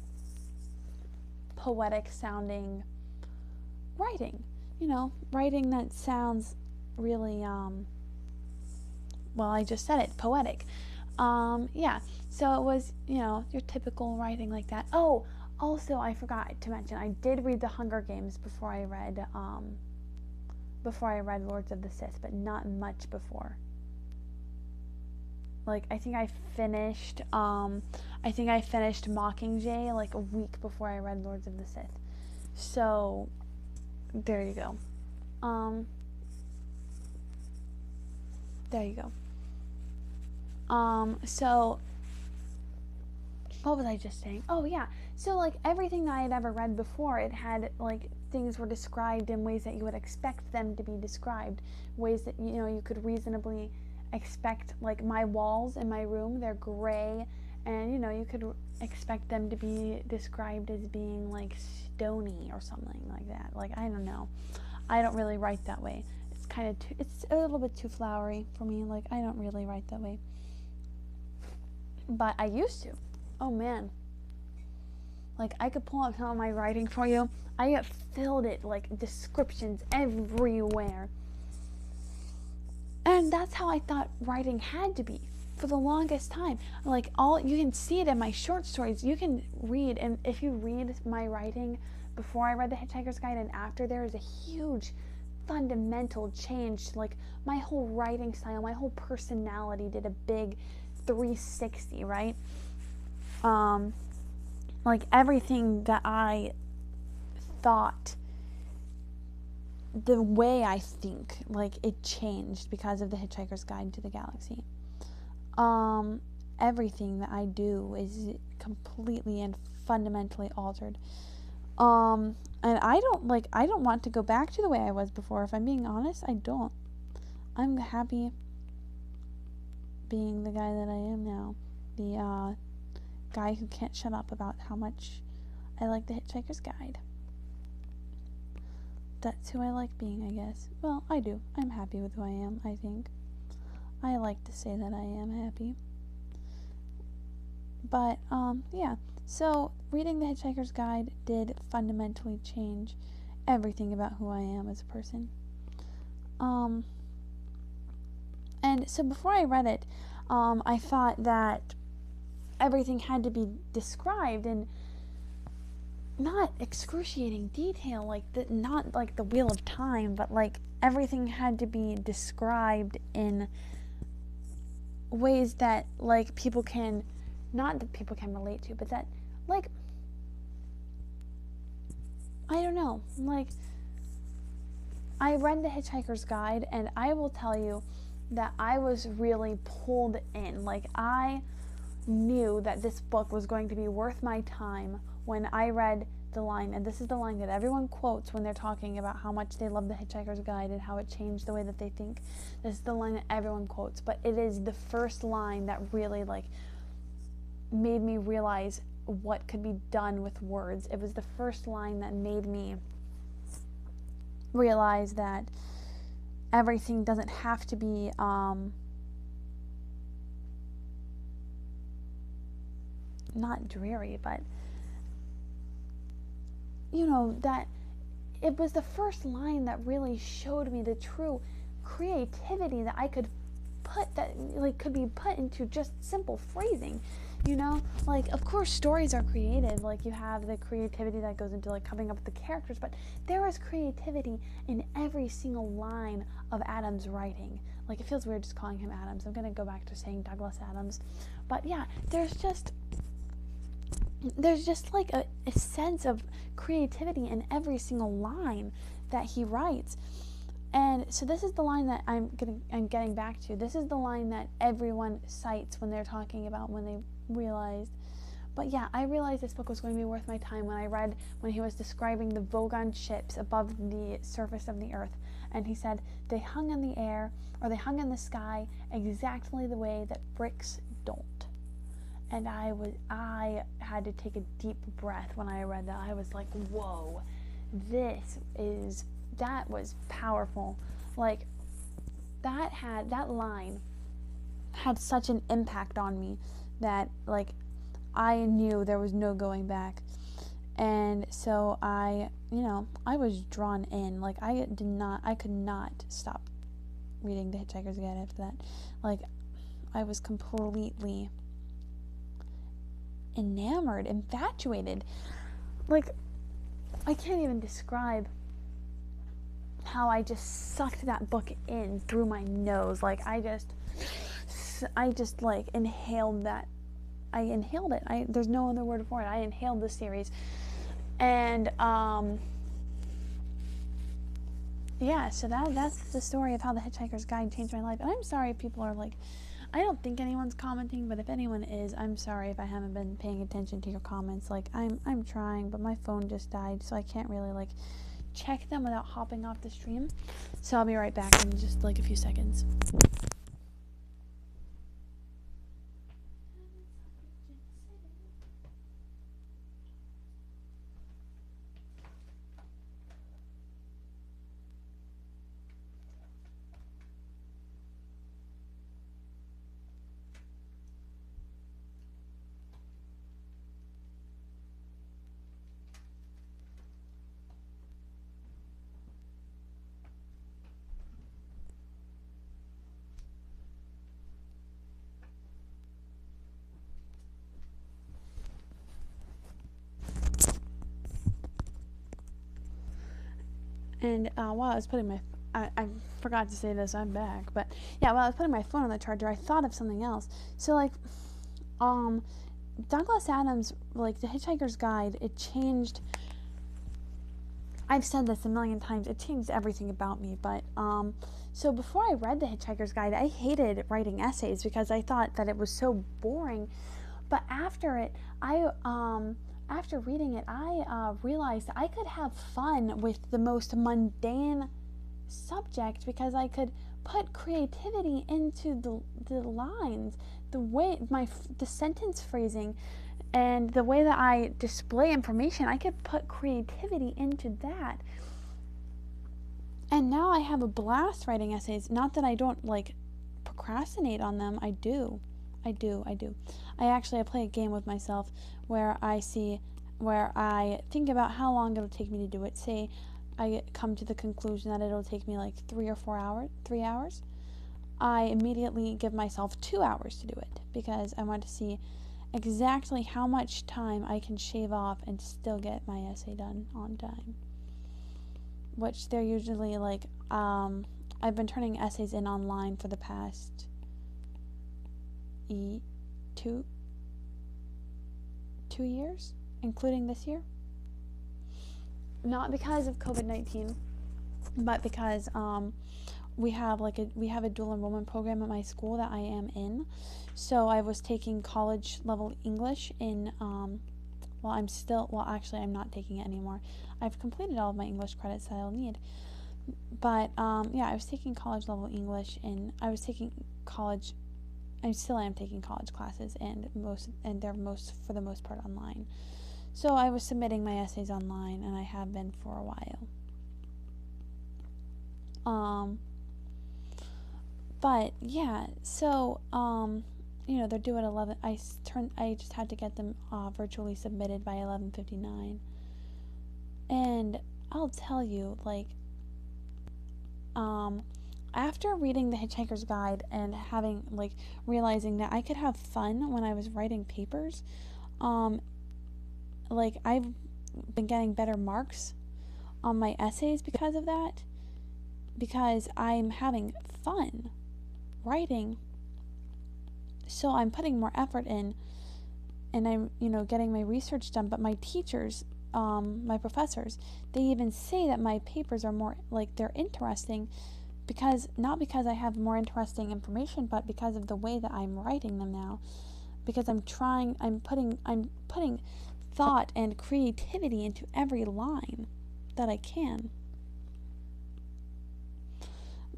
poetic sounding writing. Writing that sounds really, I just said it, poetic. Yeah, so it was, your typical writing like that. Oh, also, I forgot to mention, I did read The Hunger Games before I read Lords of the Sith, but not much before. I think I finished Mockingjay, a week before I read Lords of the Sith. So, there you go. So, what was I just saying? Oh, yeah. So, everything that I had ever read before, it had, things were described in ways that you would expect them to be described. Ways that, you could reasonably expect, my walls in my room, they're gray, and, you could expect them to be described as being, stony or something like that. I don't know. I don't really write that way. It's a little bit too flowery for me. I don't really write that way. But I used to. Oh, man. I could pull up some of my writing for you. I filled it, descriptions everywhere. And that's how I thought writing had to be for the longest time. You can see it in my short stories. You can read, and if you read my writing before I read The Hitchhiker's Guide and after, there is a huge fundamental change. My whole writing style, my whole personality did a big 360, right? Everything that I thought, the way I think, it changed because of The Hitchhiker's Guide to the Galaxy. Everything that I do is completely and fundamentally altered. And I don't want to go back to the way I was before. If I'm being honest, I don't. I'm happy being the guy that I am now. The guy who can't shut up about how much I like The Hitchhiker's Guide. That's who I like being, I guess. Well, I do. I'm happy with who I am, I think. I like to say that I am happy. But, yeah. So, reading The Hitchhiker's Guide did fundamentally change everything about who I am as a person. And so before I read it, I thought that everything had to be described in not excruciating detail, not like the Wheel of Time, but everything had to be described in ways that people can, not that people can relate to, but that I don't know, I read The Hitchhiker's Guide, and I will tell you that I was really pulled in. I knew that this book was going to be worth my time when I read the line, and this is the line that everyone quotes when they're talking about how much they love The Hitchhiker's Guide and how it changed the way that they think. This is the line that everyone quotes, but it is the first line that really like made me realize what could be done with words. It was the first line that made me realize that everything doesn't have to be not dreary, but you know, that it was the first line that really showed me the true creativity that I could put, that like could be put into just simple phrasing. You know, like, of course stories are creative, like you have the creativity that goes into like coming up with the characters, but there is creativity in every single line of Adams' writing. Like, it feels weird just calling him Adams. I'm gonna go back to saying Douglas Adams, but yeah, there's just like a sense of creativity in every single line that he writes. And so this is the line that I'm getting back to. This is the line that everyone cites when they're talking about when they realized. But yeah, I realized this book was going to be worth my time when I read when he was describing the Vogon ships above the surface of the earth. And he said, they hung in the air, or they hung in the sky exactly the way that bricks don't. And I had to take a deep breath when I read that. I was like, whoa, that was powerful. Like, that line had such an impact on me that, like, I knew there was no going back. And so I was drawn in. Like, I could not stop reading The Hitchhiker's Guide after that. Like, I was completely enamored, infatuated. Like, I can't even describe how I just sucked that book in through my nose. Like, I just like inhaled that. I inhaled it. There's no other word for it. I inhaled the series. And yeah, so that's the story of how The Hitchhiker's Guide changed my life. And I'm sorry if people are like, I don't think anyone's commenting, but if anyone is, I'm sorry if I haven't been paying attention to your comments. Like, I'm trying, but my phone just died, so I can't really like check them without hopping off the stream. So I'll be right back in just like a few seconds. And while I was putting I forgot to say this, I'm back, but yeah, while I was putting my phone on the charger, I thought of something else. So, like, Douglas Adams, like, The Hitchhiker's Guide, it changed, I've said this a million times, it changed everything about me, but, so before I read The Hitchhiker's Guide, I hated writing essays because I thought that it was so boring, but after reading it, I realized that I could have fun with the most mundane subject because I could put creativity into the lines, the sentence phrasing, and the way that I display information. I could put creativity into that. And now I have a blast writing essays. Not that I don't like procrastinate on them. I do. I play a game with myself where I think about how long it'll take me to do it. Say I come to the conclusion that it'll take me like 3 hours. I immediately give myself 2 hours to do it because I want to see exactly how much time I can shave off and still get my essay done on time. Which they're usually like, I've been turning essays in online for the past 2 years, including this year. Not because of COVID-19, but because we have a dual enrollment program at my school that I am in. So I was taking college level English in Actually, I'm not taking it anymore. I've completed all of my English credits that I'll need. But, yeah, I was taking college level English, and I still am taking college classes, and they're for the most part online. So I was submitting my essays online, and I have been for a while. But yeah, so they're due at 11. I just had to get them virtually submitted by 11:59. And I'll tell you, like, after reading The Hitchhiker's Guide and realizing that I could have fun when I was writing papers, I've been getting better marks on my essays because of that, because I'm having fun writing. So I'm putting more effort in, and I'm, getting my research done. But my teachers, my professors, they even say that my papers are more, they're interesting, not because I have more interesting information, but because of the way that I'm writing them now. Because I'm putting thought and creativity into every line that I can.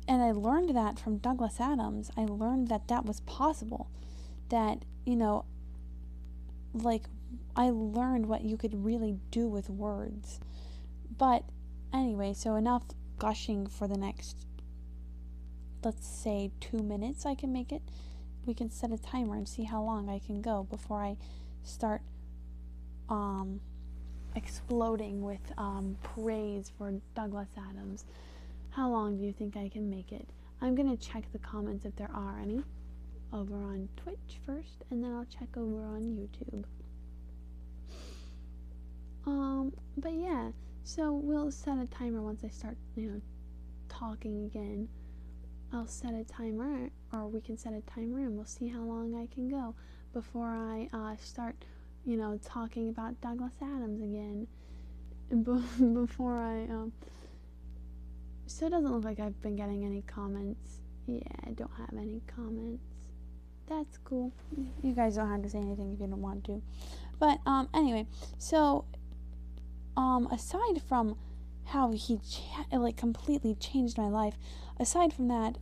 And I learned that from Douglas Adams. I learned that was possible. That, I learned what you could really do with words. But anyway, so enough gushing for the next, let's say, 2 minutes. I can make it. We can set a timer and see how long I can go before I start exploding with praise for Douglas Adams. How long do you think I can make it? I'm going to check the comments if there are any over on Twitch first, and then I'll check over on YouTube. But yeah, so we'll set a timer once I start, talking again. I'll set a timer, or we can set a timer, and we'll see how long I can go before I start, talking about Douglas Adams again. Before I, so it doesn't look like I've been getting any comments. Yeah, I don't have any comments. That's cool. You guys don't have to say anything if you don't want to. But, anyway, so, aside from how he, completely changed my life, aside from that,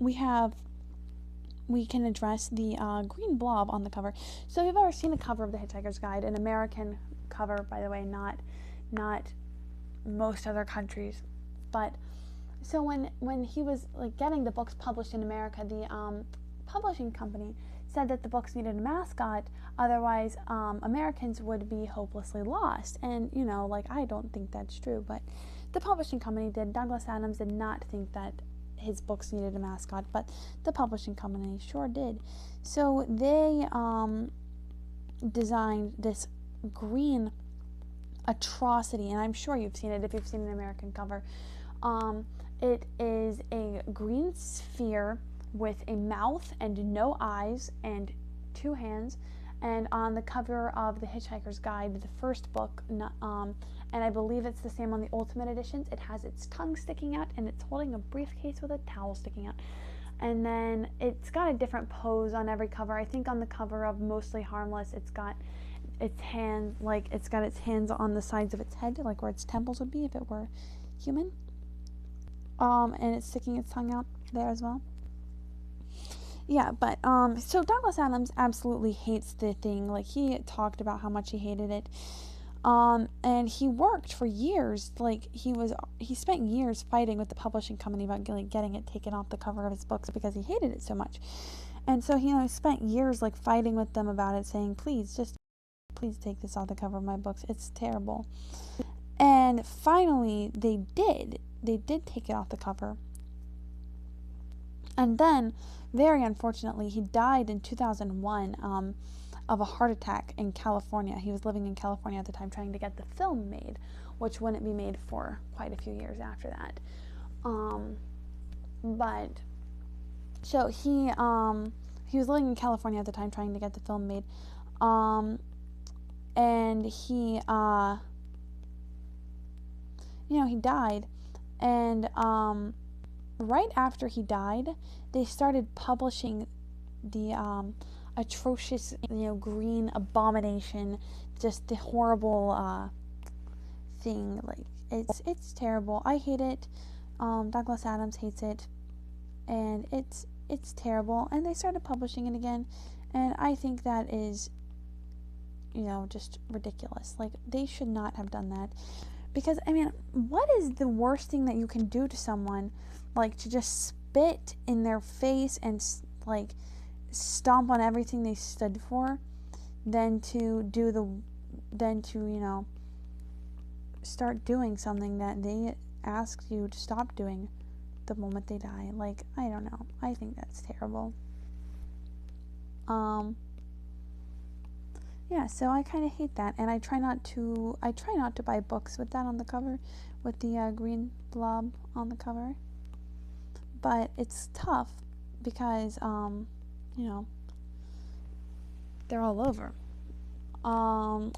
we can address the green blob on the cover. So if you've ever seen a cover of The Hitchhiker's Guide, an American cover, by the way, not most other countries, but so when he was getting the books published in America, the publishing company said that the books needed a mascot, otherwise Americans would be hopelessly lost. And I don't think that's true, but the publishing company did. Douglas Adams did not think that his books needed a mascot, but the publishing company sure did. So they designed this green atrocity, and I'm sure you've seen it if you've seen an American cover. It is a green sphere with a mouth and no eyes and 2 hands, and on the cover of The Hitchhiker's Guide, the first book, and I believe it's the same on the Ultimate Editions, it has its tongue sticking out and it's holding a briefcase with a towel sticking out. And then it's got a different pose on every cover. I think on the cover of Mostly Harmless, it's got its hands, it's got its hands on the sides of its head, where its temples would be if it were human. And it's sticking its tongue out there as well. Yeah, but, so Douglas Adams absolutely hates the thing. He talked about how much he hated it. And he worked for years, he spent years fighting with the publishing company about, getting it taken off the cover of his books because he hated it so much. And so, he spent years, fighting with them about it, saying, please take this off the cover of my books. It's terrible. And finally, they did take it off the cover. And then, very unfortunately, he died in 2001 of a heart attack in California. He was living in California at the time trying to get the film made, which wouldn't be made for quite a few years after that. But, so he was living in California at the time trying to get the film made. And he, he died. And, right after he died, they started publishing the atrocious, green abomination, just the horrible thing. Like, it's terrible. I hate it. Douglas Adams hates it, and it's terrible. And they started publishing it again, and I think that is, just ridiculous. Like, they should not have done that. Because, what is the worst thing that you can do to someone? Like, to just spit in their face and, like, stomp on everything they stood for, than to start doing something that they asked you to stop doing the moment they die. Like, I don't know. I think that's terrible. Yeah, so I kind of hate that, and I try not to buy books with that on the cover, with the green blob on the cover. But it's tough because they're all over. I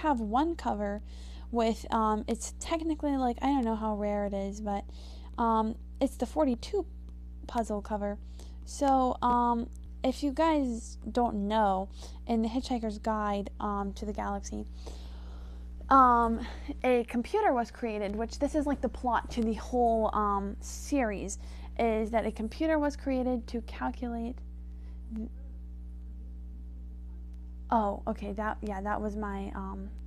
have one cover with it's technically, like, I don't know how rare it is, but it's the 42 puzzle cover. So if you guys don't know, in the Hitchhiker's Guide to the Galaxy, a computer was created, which this is like the plot to the whole series, is that a computer was created to calculate. Oh, okay, that was my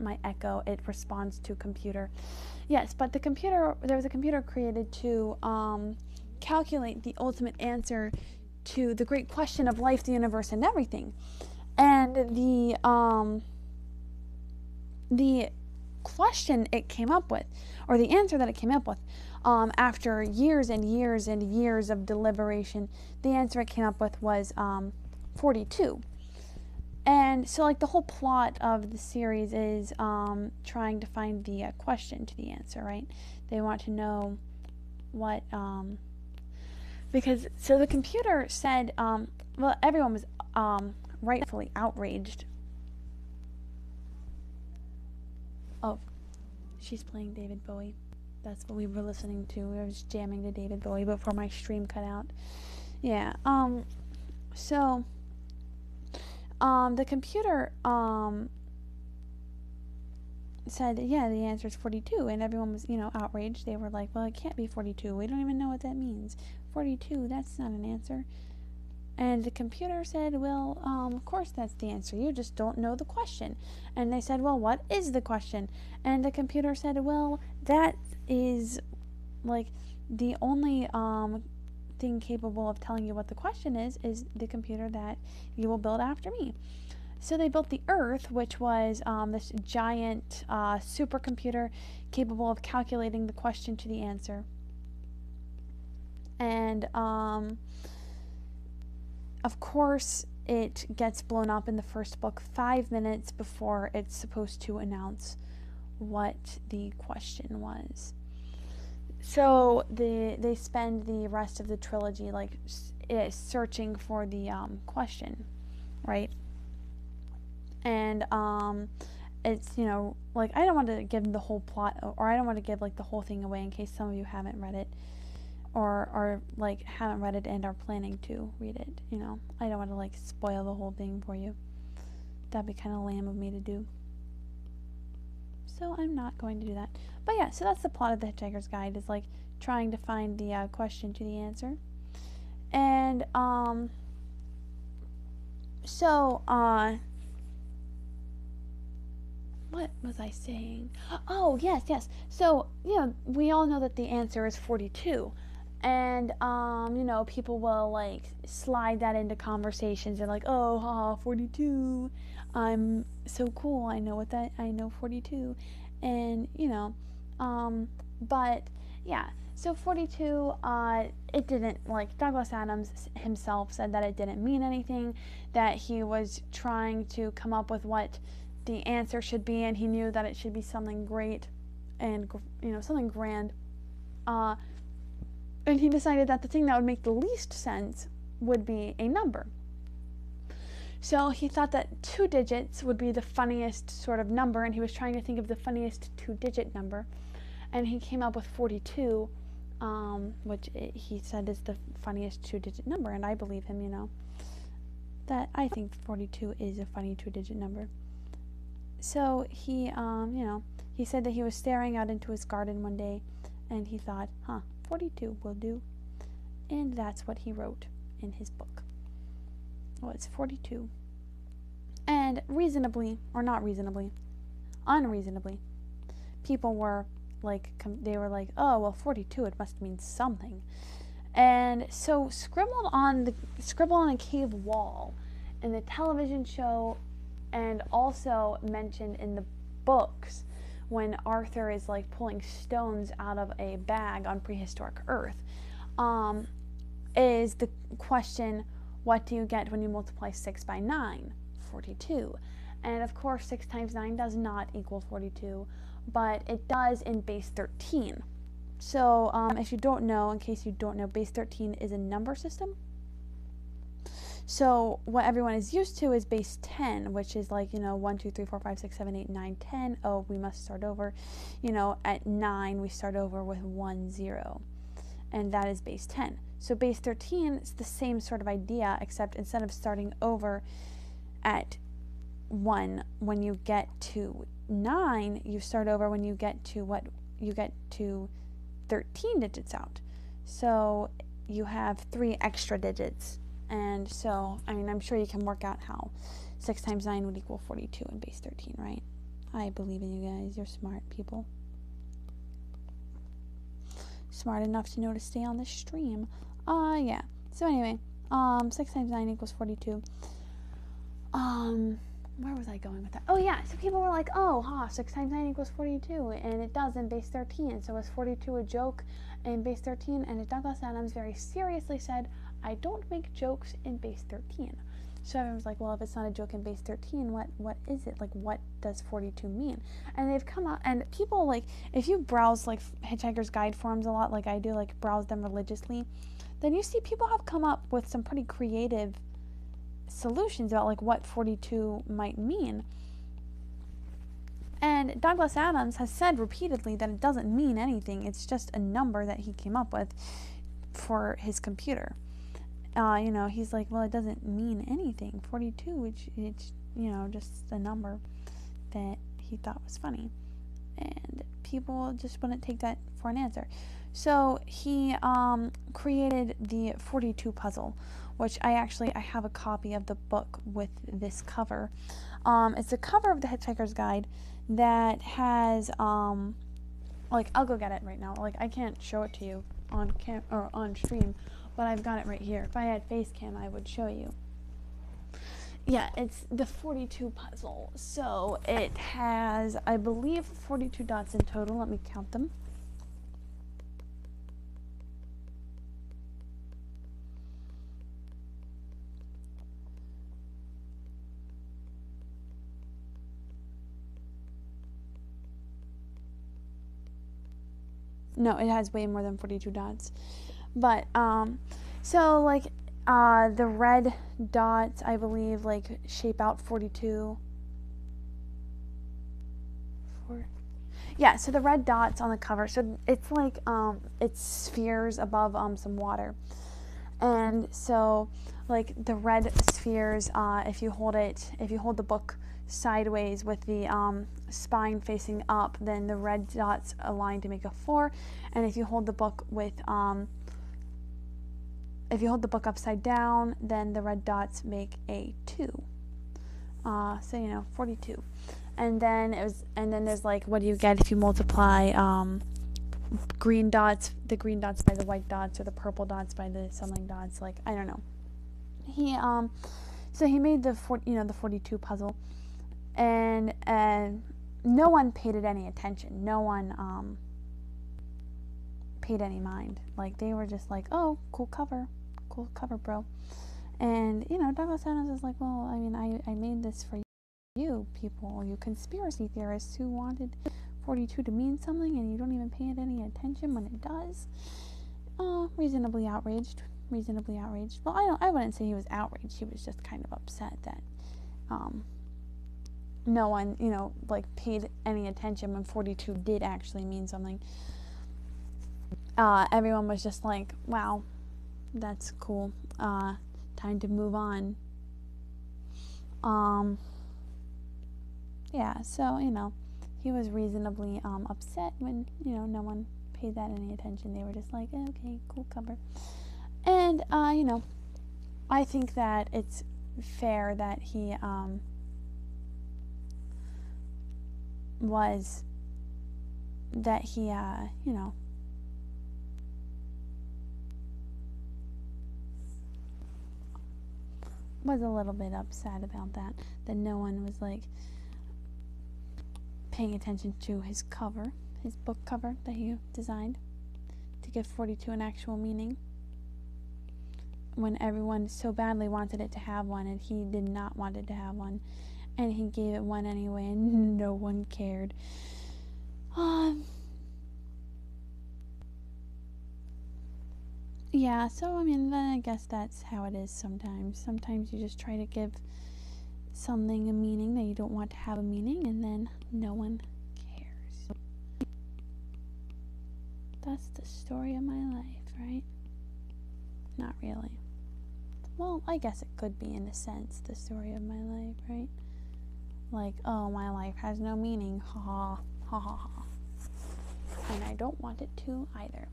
my echo. It responds to computer. Yes, but there was a computer created to calculate the ultimate answer to the great question of life, the universe, and everything. And the question it came up with, or the answer that it came up with, after years and years and years of deliberation, the answer it came up with was 42. And so, like, the whole plot of the series is trying to find the question to the answer, right? They want to know what, because, so the computer said, well, everyone was rightfully outraged. Oh, she's playing David Bowie. That's what we were listening to. We were just jamming to David Bowie before my stream cut out. Yeah, so the computer said, yeah, the answer is 42, and everyone was, outraged. They were like, well, it can't be 42. We don't even know what that means. 42, that's not an answer. And the computer said, well, of course that's the answer. You just don't know the question. And they said, well, what is the question? And the computer said, well, that is, like, the only thing capable of telling you what the question is the computer that you will build after me. So they built the Earth, which was this giant supercomputer capable of calculating the question to the answer. And of course, it gets blown up in the first book 5 minutes before it's supposed to announce what the question was. So they spend the rest of the trilogy, like, searching for the question, right? And it's, like, I don't want to give the whole plot, or I don't want to give, like, the whole thing away in case some of you haven't read it, or like, haven't read it and are planning to read it, I don't want to, like, spoil the whole thing for you. That'd be kind of lame of me to do. So I'm not going to do that. But yeah, so that's the plot of the Hitchhiker's Guide, is, like, trying to find the question to the answer. And so what was I saying? Oh, yes. So, we all know that the answer is 42. And, people will, like, slide that into conversations. They're like, oh, 42. I'm so cool. I know 42. And, but, yeah. So 42, it didn't, like, Douglas Adams himself said that it didn't mean anything, that he was trying to come up with what the answer should be, and he knew that it should be something great and, something grand. And he decided that the thing that would make the least sense would be a number. So he thought that 2 digits would be the funniest sort of number, and he was trying to think of the funniest 2-digit number. And he came up with 42, which he said is the funniest 2-digit number, and I believe him, that I think 42 is a funny 2-digit number. So he, he said that he was staring out into his garden one day, and he thought, 42 will do. And that's what he wrote in his book. Well, it's 42. And reasonably, or not reasonably, unreasonably, people were like, they were like, oh, well, 42, it must mean something. And so scribbled on a cave wall in the television show, and also mentioned in the books when Arthur is like pulling stones out of a bag on prehistoric Earth, is the question, what do you get when you multiply 6 by 9? 42. And of course 6 times 9 does not equal 42, but it does in base 13. So if you don't know, in case you don't know, base 13 is a number system. So what everyone is used to is base 10, which is like, 1, 2, 3, 4, 5, 6, 7, 8, 9, 10. Oh, we must start over. At 9, we start over with 1, 0. And that is base 10. So base 13 is the same sort of idea, except instead of starting over at 1, when you get to 9, you start over when you get to 13 digits out. So you have 3 extra digits. And so, I'm sure you can work out how 6 times 9 would equal 42 in base 13, right? I believe in you guys. You're smart people. Smart enough to know to stay on the stream. Yeah. So anyway, 6 times 9 equals 42. Where was I going with that? Oh yeah, so people were like, 6 times 9 equals 42, and it does in base 13. So is 42 a joke in base 13? And Douglas Adams very seriously said, I don't make jokes in base 13. So everyone was like, well, if it's not a joke in base 13, what is it? Like, what does 42 mean? And they've come out, and people, like, if you browse, like, Hitchhiker's Guide forums a lot, like I do, like, browse them religiously, then you see people have come up with some pretty creative solutions about, like, what 42 might mean. And Douglas Adams has said repeatedly that it doesn't mean anything. It's just a number that he came up with for his computer. He's like, well, it doesn't mean anything. 42, which it's, just a number that he thought was funny. And people just wouldn't take that for an answer. So he created the 42 puzzle, which I have a copy of the book with this cover. It's a cover of the Hitchhiker's Guide that has, I'll go get it right now. Like, I can't show it to you on stream, but I've got it right here. If I had face cam, I would show you. Yeah, it's the 42 puzzle. So it has, I believe, 42 dots in total. Let me count them. No, it has way more than 42 dots. But, so, like, the red dots, I believe, like, shape out 42. Yeah, so the red dots on the cover, so it's like, it's spheres above, some water. And so, like, the red spheres, if you hold the book sideways with the spine facing up, then the red dots align to make a 4. And if you hold the book upside down, then the red dots make a 2. So 42. And then there's like, what do you get if you multiply the green dots by the white dots, or the purple dots by the something dots? Like, I don't know. So he made the 42 puzzle, and no one paid it any attention. No one paid any mind. Like, they were just like, oh, cool cover, bro. And Douglas Adams is like, well, I made this for you people, you conspiracy theorists who wanted 42 to mean something, and you don't even pay it any attention when it does. Reasonably outraged. Well, I wouldn't say he was outraged. He was just kind of upset that no one, paid any attention when 42 did actually mean something. Everyone was just like, wow, that's cool. Time to move on. Yeah, so, he was reasonably upset when, no one paid that any attention. They were just like, okay, cool cover. And, I think that it's fair that he was a little bit upset about that no one was like paying attention to his cover, his book cover that he designed to give 42 an actual meaning, when everyone so badly wanted it to have one and he did not want it to have one, and he gave it one anyway and no one cared. Yeah, so then I guess that's how it is sometimes. Sometimes you just try to give something a meaning that you don't want to have a meaning, and then no one cares. That's the story of my life, right? Not really. Well, I guess it could be, in a sense, the story of my life, right? Like, oh, my life has no meaning, ha ha, ha ha ha. And I don't want it to either.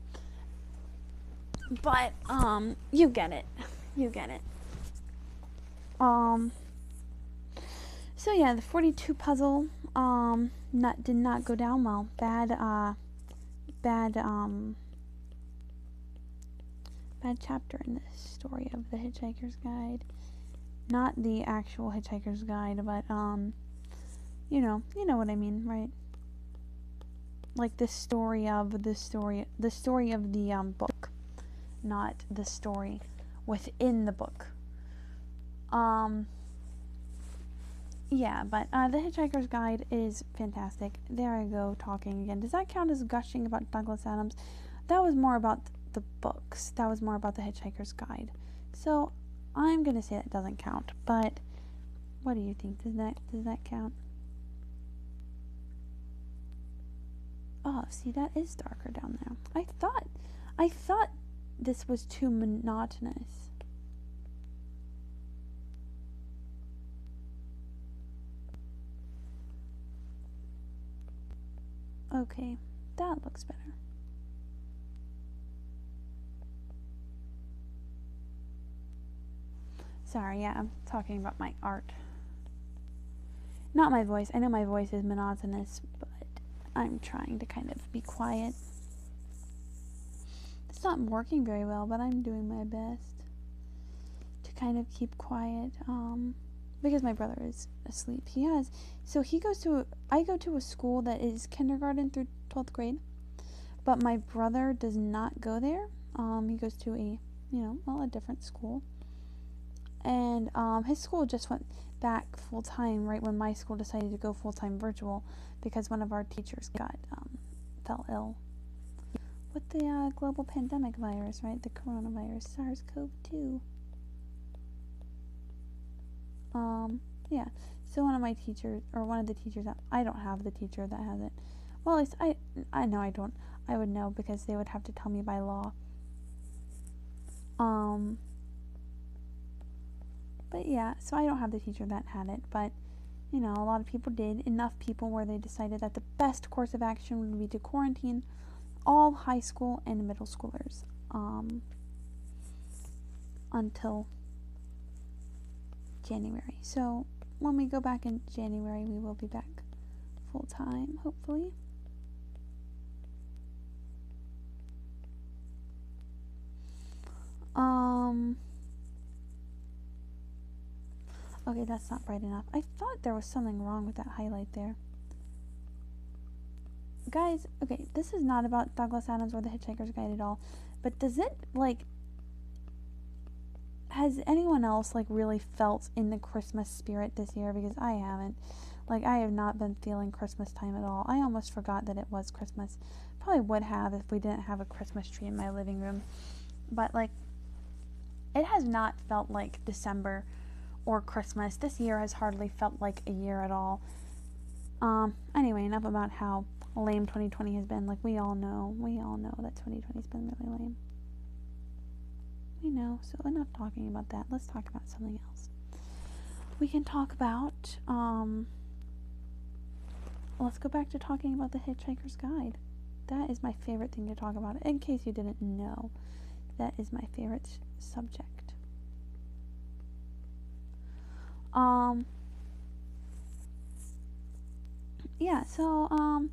But, you get it. You get it. So yeah, the 42 puzzle, did not go down well. Bad chapter in the story of the Hitchhiker's Guide. Not the actual Hitchhiker's Guide, but, you know what I mean, right? Like the story of the book, not the story within the book. Yeah, but the Hitchhiker's Guide is fantastic. There I go, talking again. Does that count as gushing about Douglas Adams? That was more about the books. That was more about the Hitchhiker's Guide. So I'm gonna say that doesn't count. But what do you think? Does that count? Oh, see, that is darker down there. I thought this was too monotonous. Okay, that looks better. Sorry, yeah, I'm talking about my art. Not my voice. I know my voice is monotonous, but I'm trying to kind of be quiet. It's not working very well, but I'm doing my best to kind of keep quiet. Because my brother is asleep. I go to a school that is kindergarten through 12th grade, but my brother does not go there. He goes to a different school. And his school just went back full time right when my school decided to go full time virtual, because one of our teachers fell ill with the global pandemic virus, right? The coronavirus, SARS-CoV-2. Yeah. So one of the teachers, I don't have the teacher that has it. Well, at least I know I don't. I would know because they would have to tell me by law. But yeah, so I don't have the teacher that had it, but a lot of people did. Enough people where they decided that the best course of action would be to quarantine all high school and middle schoolers until January. So when we go back in January, we will be back full time, hopefully. Okay, that's not bright enough. I thought there was something wrong with that highlight there. Guys, okay, this is not about Douglas Adams or the Hitchhiker's Guide at all, but has anyone else, really felt in the Christmas spirit this year? Because I haven't. I have not been feeling Christmas time at all. I almost forgot that it was Christmas. Probably would have if we didn't have a Christmas tree in my living room. But, it has not felt like December or Christmas. This year has hardly felt like a year at all. Anyway, enough about how lame 2020 has been. We all know that 2020 has been really lame. We know, so enough talking about that. Let's talk about something else. we can talk about, let's go back to talking about the Hitchhiker's Guide. That is my favorite thing to talk about. In case you didn't know, that is my favorite subject. Yeah, so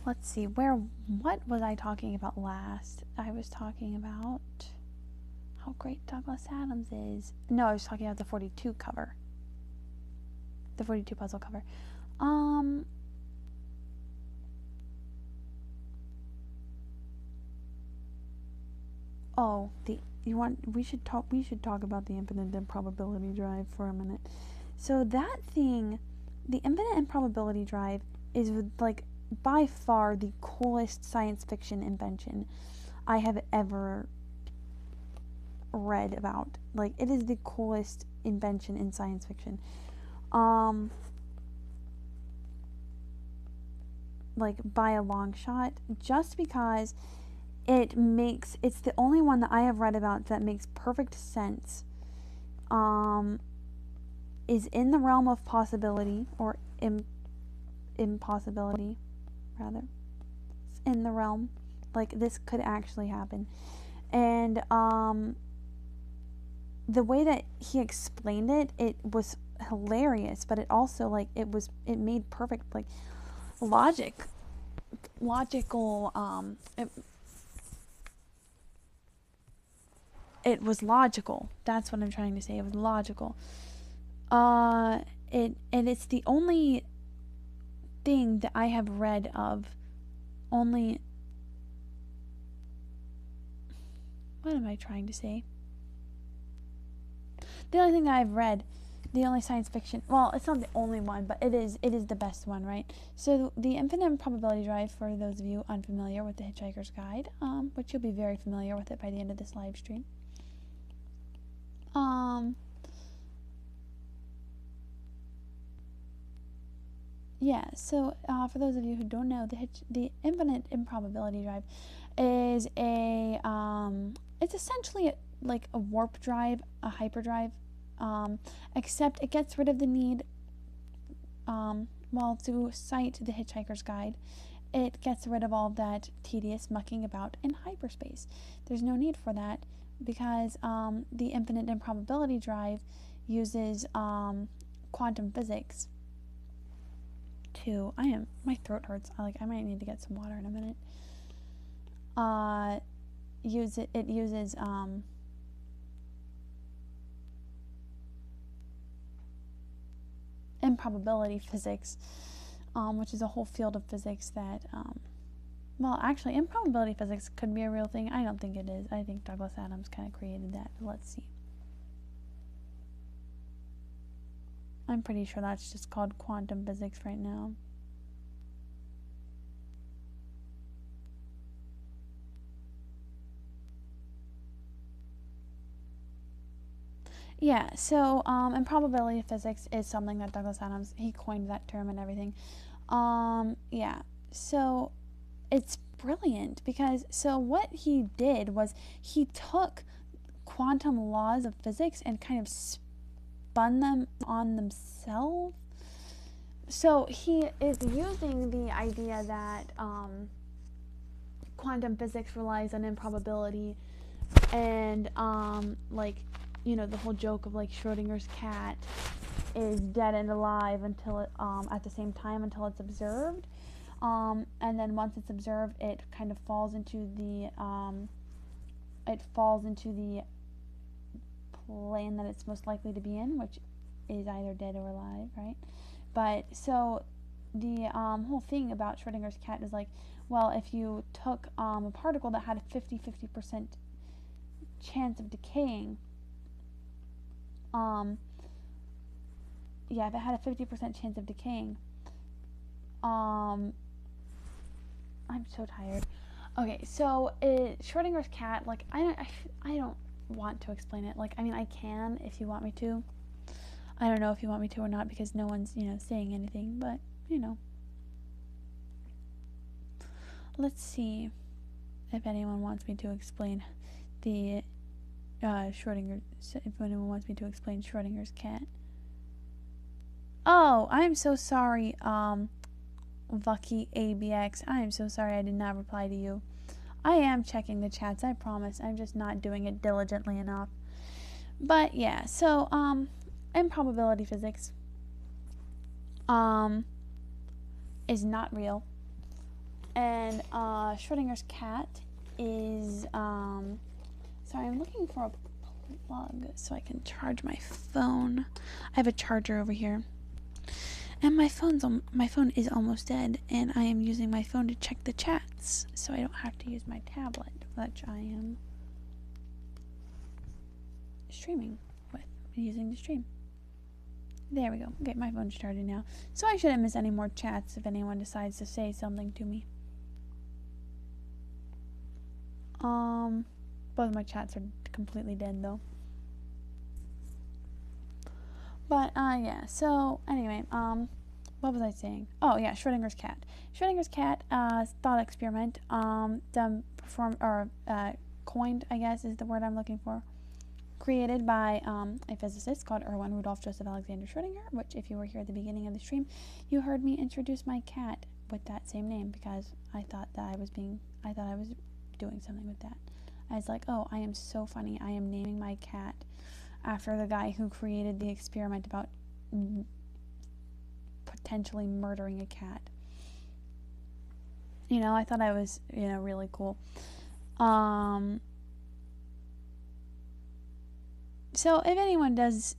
let's see, what was I talking about last? I was talking about how great Douglas Adams is. No, I was talking about the 42 cover. The 42 puzzle cover. We should talk about the infinite improbability drive for a minute. So that thing, the infinite improbability drive is like by far the coolest science fiction invention I have ever read about. Like, it is the coolest invention in science fiction. Like, by a long shot, just because it's the only one that I have read about that makes perfect sense. Is in the realm of possibility, or impossibility, rather. It's in the realm. Like, this could actually happen. And, the way that he explained it was hilarious, but it also, like, it made perfect, like, logical, it was logical. That's what I'm trying to say. It was logical. It's the only thing that I have read of only. What am I trying to say? The only thing that I've read, the only science fiction. Well, it's not the only one, but it is the best one, right? So the infinite improbability drive, for those of you unfamiliar with the Hitchhiker's Guide, which you'll be very familiar with it by the end of this live stream. Yeah, so for those of you who don't know, the infinite improbability drive is it's essentially like a warp drive, a hyperdrive, except it gets rid of the need, to cite the Hitchhiker's Guide, it gets rid of all that tedious mucking about in hyperspace. There's no need for that, because the infinite improbability drive uses quantum physics to. My throat hurts. I might need to get some water in a minute. It uses improbability physics, which is a whole field of physics that actually, improbability physics could be a real thing. I don't think it is. I think Douglas Adams kind of created that. But let's see. I'm pretty sure that's just called quantum physics right now. Yeah, so improbability physics is something that Douglas Adams, he coined that term and everything. Yeah, so it's brilliant, because what he did was he took quantum laws of physics and kind of spun them on themselves. So he is using the idea that quantum physics relies on improbability, and the whole joke of like Schrodinger's cat is dead and alive until it at the same time until it's observed, and then once it's observed, it kind of falls into the plane that it's most likely to be in, which is either dead or alive, right? But so the whole thing about Schrodinger's cat is like, well, if you took a particle that had a 50% chance of decaying, if it had a 50% chance of decaying, I'm so tired. Okay, so Schrodinger's cat, like, I don't want to explain it. Like, I mean, I can if you want me to. I don't know if you want me to or not, because no one's, saying anything, but, let's see if anyone wants me to explain the Schrodinger, if anyone wants me to explain Schrodinger's cat. Oh, I'm so sorry, Vucky ABX. I am so sorry I did not reply to you. I am checking the chats, I promise. I'm just not doing it diligently enough. But yeah, so, improbability physics, is not real. And, Schrodinger's cat is, sorry, I'm looking for a plug so I can charge my phone. I have a charger over here. And my phone is almost dead, and I am using my phone to check the chats, so I don't have to use my tablet, which I am streaming with, using the stream. There we go. Okay, my phone's charging now. So I shouldn't miss any more chats if anyone decides to say something to me. Both of my chats are completely dead though. But, yeah, so, anyway, what was I saying? Oh, yeah, Schrodinger's cat. Schrodinger's cat, thought experiment, coined, I guess, is the word I'm looking for, created by, a physicist called Erwin Rudolph Joseph Alexander Schrodinger, which, if you were here at the beginning of the stream, you heard me introduce my cat with that same name, because I thought I was doing something with that. I was like, oh, I am so funny, I am naming my cat after the guy who created the experiment about potentially murdering a cat. You know, I thought I was, really cool. So if anyone does